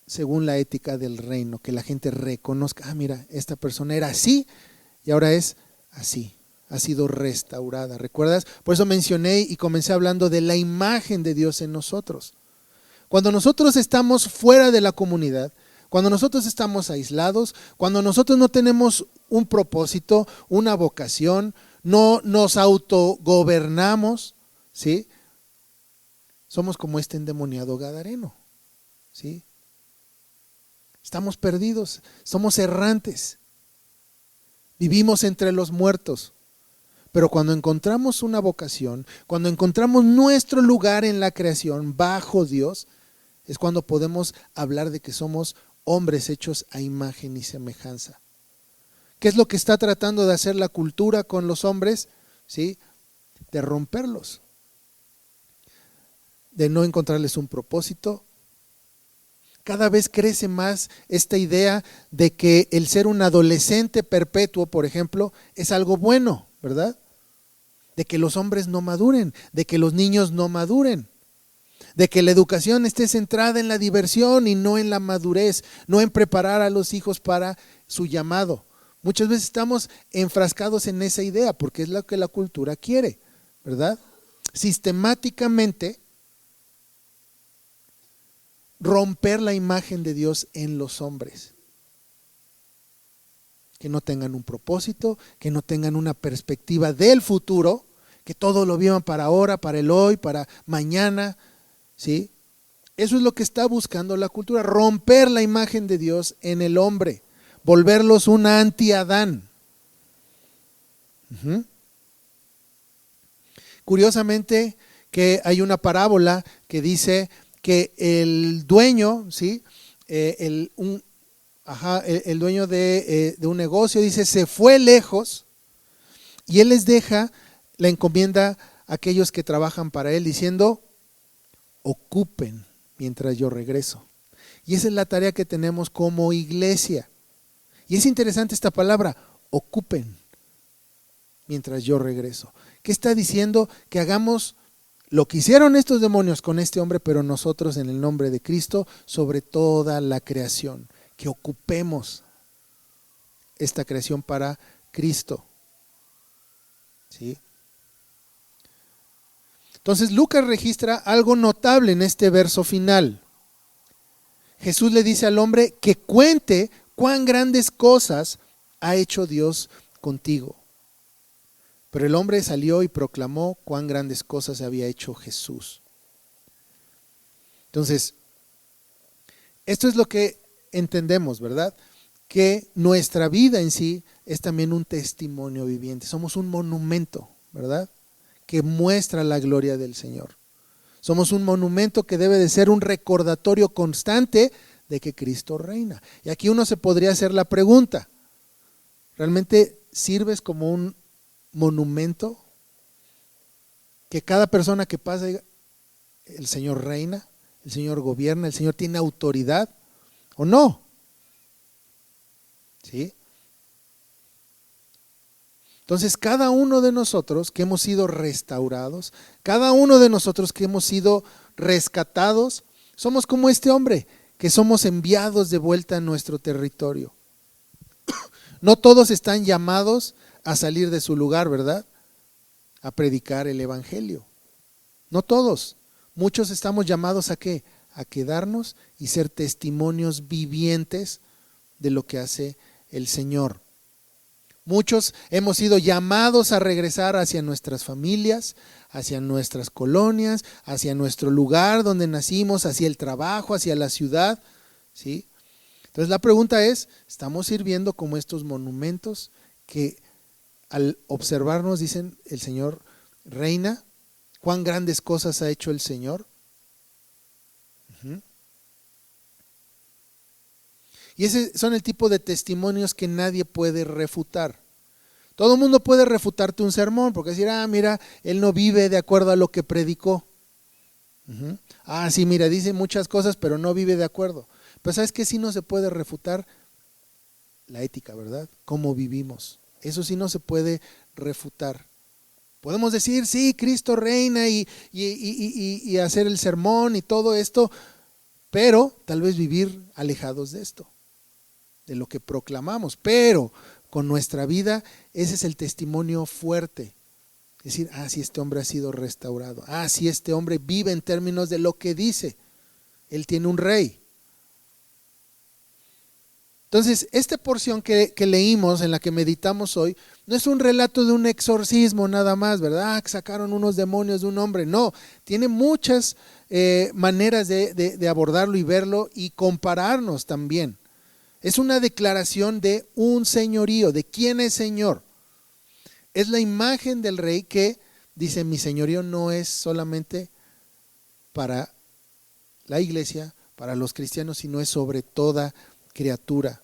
según la ética del reino? Que la gente reconozca, mira, esta persona era así y ahora es así, ha sido restaurada. ¿Recuerdas? Por eso mencioné y comencé hablando de la imagen de Dios en nosotros. Cuando nosotros estamos fuera de la comunidad, cuando nosotros estamos aislados, cuando nosotros no tenemos un propósito, una vocación, no nos autogobernamos, ¿sí? Somos como este endemoniado gadareno, ¿sí? Estamos perdidos, somos errantes, vivimos entre los muertos. Pero cuando encontramos una vocación, cuando encontramos nuestro lugar en la creación bajo Dios, es cuando podemos hablar de que somos hombres hechos a imagen y semejanza. ¿Qué es lo que está tratando de hacer la cultura con los hombres? ¿Sí? De romperlos, de no encontrarles un propósito. Cada vez crece más esta idea de que el ser un adolescente perpetuo, por ejemplo, es algo bueno, ¿verdad? De que los hombres no maduren, de que los niños no maduren, de que la educación esté centrada en la diversión y no en la madurez, no en preparar a los hijos para su llamado. Muchas veces estamos enfrascados en esa idea porque es lo que la cultura quiere, ¿verdad? Sistemáticamente romper la imagen de Dios en los hombres. Que no tengan un propósito, que no tengan una perspectiva del futuro, que todo lo vivan para ahora, para el hoy, para mañana, ¿sí? Eso es lo que está buscando la cultura, romper la imagen de Dios en el hombre, volverlos un anti-Adán. Curiosamente que hay una parábola que dice que el dueño, ¿sí? el dueño de un negocio, dice, se fue lejos y él les deja la encomienda a aquellos que trabajan para él diciendo, ocupen mientras yo regreso. Y esa es la tarea que tenemos como iglesia. Y es interesante esta palabra, ocupen mientras yo regreso. ¿Qué está diciendo? Que hagamos lo que hicieron estos demonios con este hombre, pero nosotros en el nombre de Cristo sobre toda la creación. Que ocupemos esta creación para Cristo. ¿Sí? Entonces Lucas registra algo notable en este verso final. Jesús le dice al hombre que cuente cuán grandes cosas ha hecho Dios contigo. Pero el hombre salió y proclamó cuán grandes cosas había hecho Jesús. Entonces, esto es lo que entendemos, ¿verdad? Que nuestra vida en sí es también un testimonio viviente. Somos un monumento, ¿verdad? que muestra la gloria del Señor. Somos un monumento que debe de ser un recordatorio constante de que Cristo reina. Y aquí uno se podría hacer la pregunta, ¿realmente sirves como un monumento? Que cada persona que pasa diga, el Señor reina, el Señor gobierna, el Señor tiene autoridad, ¿o no? ¿Sí? Entonces, cada uno de nosotros que hemos sido restaurados, cada uno de nosotros que hemos sido rescatados, somos como este hombre, que somos enviados de vuelta a nuestro territorio. No todos están llamados a salir de su lugar, ¿verdad? A predicar el evangelio. No todos. Muchos estamos llamados ¿a qué? A quedarnos y ser testimonios vivientes de lo que hace el Señor. Muchos hemos sido llamados a regresar hacia nuestras familias, hacia nuestras colonias, hacia nuestro lugar donde nacimos, hacia el trabajo, hacia la ciudad, ¿sí? Entonces la pregunta es, ¿estamos sirviendo como estos monumentos que al observarnos dicen el Señor reina? ¿Cuán grandes cosas ha hecho el Señor? Y ese son el tipo de testimonios que nadie puede refutar. Todo el mundo puede refutarte un sermón, porque decir, mira, él no vive de acuerdo a lo que predicó. Sí, mira, dice muchas cosas, pero no vive de acuerdo. Pero ¿sabes qué? Sí no se puede refutar la ética, ¿verdad? Cómo vivimos. Eso sí no se puede refutar. Podemos decir, sí, Cristo reina y hacer el sermón y todo esto, pero tal vez vivir alejados de esto, de lo que proclamamos. Pero con nuestra vida, ese es el testimonio fuerte. Es decir, sí, este hombre ha sido restaurado. Sí, este hombre vive en términos de lo que dice. Él tiene un rey. Entonces, esta porción que leímos, en la que meditamos hoy, no es un relato de un exorcismo nada más, ¿verdad? Que sacaron unos demonios de un hombre. No, tiene muchas maneras de abordarlo y verlo y compararnos también. Es una declaración de un señorío, de quién es Señor. Es la imagen del rey que dice, mi señorío no es solamente para la iglesia, para los cristianos, sino es sobre toda criatura.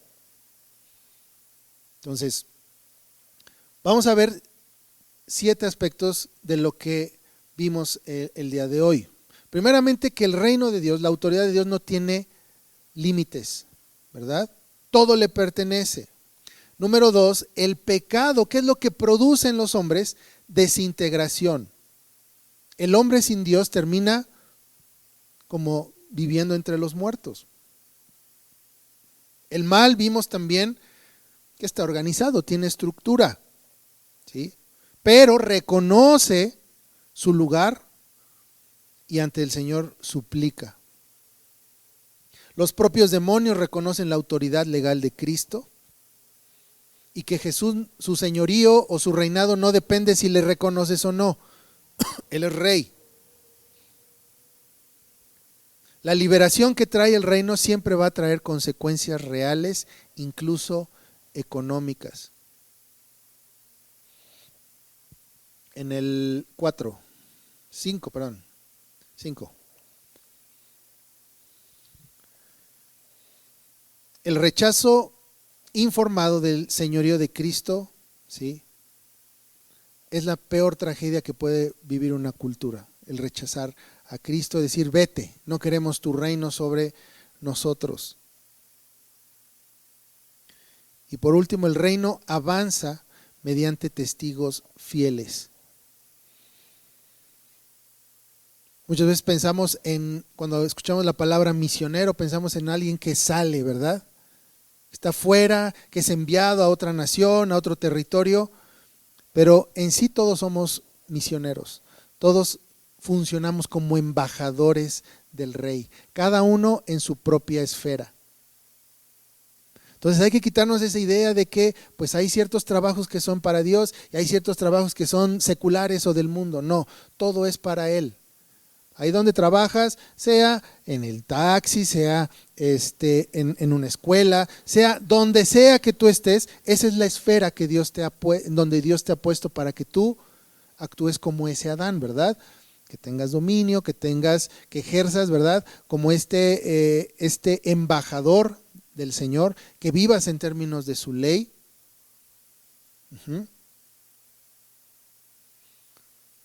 Entonces, vamos a ver 7 aspectos de lo que vimos el día de hoy. Primeramente, que el reino de Dios, la autoridad de Dios no tiene límites, ¿verdad? Todo le pertenece. Número 2, el pecado, ¿qué es lo que produce en los hombres? Desintegración. El hombre sin Dios termina como viviendo entre los muertos. El mal, vimos también que está organizado, tiene estructura, ¿sí? Pero reconoce su lugar y ante el Señor suplica. Los propios demonios reconocen la autoridad legal de Cristo y que Jesús, su señorío o su reinado no depende si le reconoces o no. Él es rey. La liberación que trae el reino siempre va a traer consecuencias reales, incluso económicas. En el 5. El rechazo informado del señorío de Cristo, ¿sí?, es la peor tragedia que puede vivir una cultura. El rechazar a Cristo, decir, vete, no queremos tu reino sobre nosotros. Y por último, el reino avanza mediante testigos fieles. Muchas veces pensamos cuando escuchamos la palabra misionero, pensamos en alguien que sale, ¿verdad? Está fuera, que es enviado a otra nación, a otro territorio, pero en sí todos somos misioneros, todos funcionamos como embajadores del rey, cada uno en su propia esfera. Entonces hay que quitarnos esa idea de que pues hay ciertos trabajos que son para Dios y hay ciertos trabajos que son seculares o del mundo. No, todo es para Él. Ahí donde trabajas, sea en el taxi, sea en una escuela, sea donde sea que tú estés, esa es la esfera que donde Dios te ha puesto para que tú actúes como ese Adán, ¿verdad? Que tengas dominio, que ejerzas, ¿verdad? Como este embajador del Señor, que vivas en términos de su ley.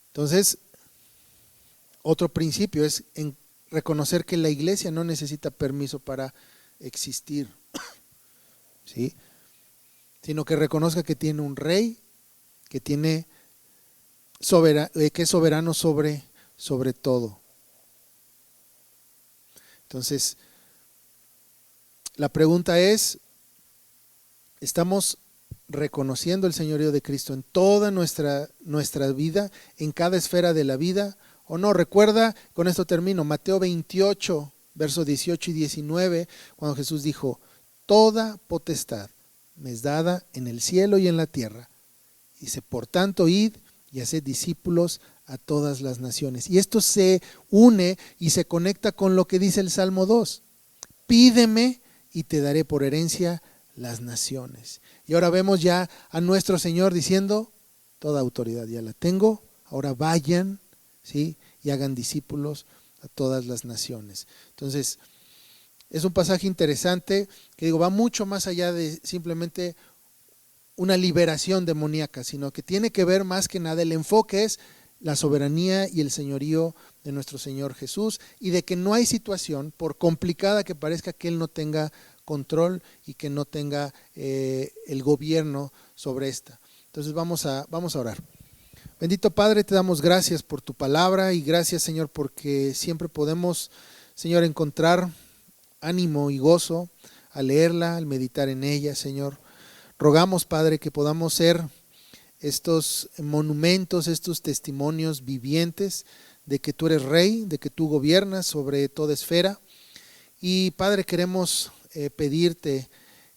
Entonces, otro principio es en reconocer que la iglesia no necesita permiso para existir, ¿sí? Sino que reconozca que tiene un rey, que que es soberano sobre todo. Entonces, la pregunta es, ¿estamos reconociendo el señorío de Cristo en toda nuestra vida, en cada esfera de la vida, o no? Recuerda, con esto termino, Mateo 28, versos 18 y 19, cuando Jesús dijo: toda potestad me es dada en el cielo y en la tierra. Dice: por tanto, id y haced discípulos a todas las naciones. Y esto se une y se conecta con lo que dice el Salmo 2. Pídeme y te daré por herencia las naciones. Y ahora vemos ya a nuestro Señor diciendo: toda autoridad ya la tengo, ahora vayan, ¿sí? Y hagan discípulos a todas las naciones. Entonces, es un pasaje interesante que va mucho más allá de simplemente una liberación demoníaca, sino que tiene que ver más que nada, el enfoque es la soberanía y el señorío de nuestro Señor Jesús, y de que no hay situación, por complicada que parezca, que Él no tenga control y que no tenga el gobierno sobre esta. Entonces vamos a orar. Bendito Padre, te damos gracias por tu palabra, y gracias, Señor, porque siempre podemos, Señor, encontrar ánimo y gozo al leerla, al meditar en ella, Señor. Rogamos, Padre, que podamos ser estos monumentos, estos testimonios vivientes de que tú eres Rey, de que tú gobiernas sobre toda esfera. Y, Padre, queremos pedirte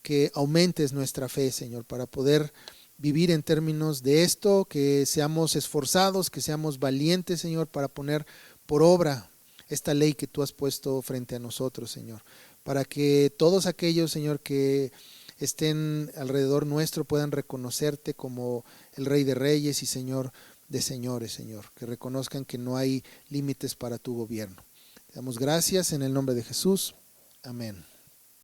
que aumentes nuestra fe, Señor, para poder vivir en términos de esto, que seamos esforzados, que seamos valientes, Señor, para poner por obra esta ley que tú has puesto frente a nosotros, Señor, para que todos aquellos, Señor, que estén alrededor nuestro puedan reconocerte como el Rey de Reyes y Señor de Señores, Señor, que reconozcan que no hay límites para tu gobierno. Te damos gracias en el nombre de Jesús. Amén.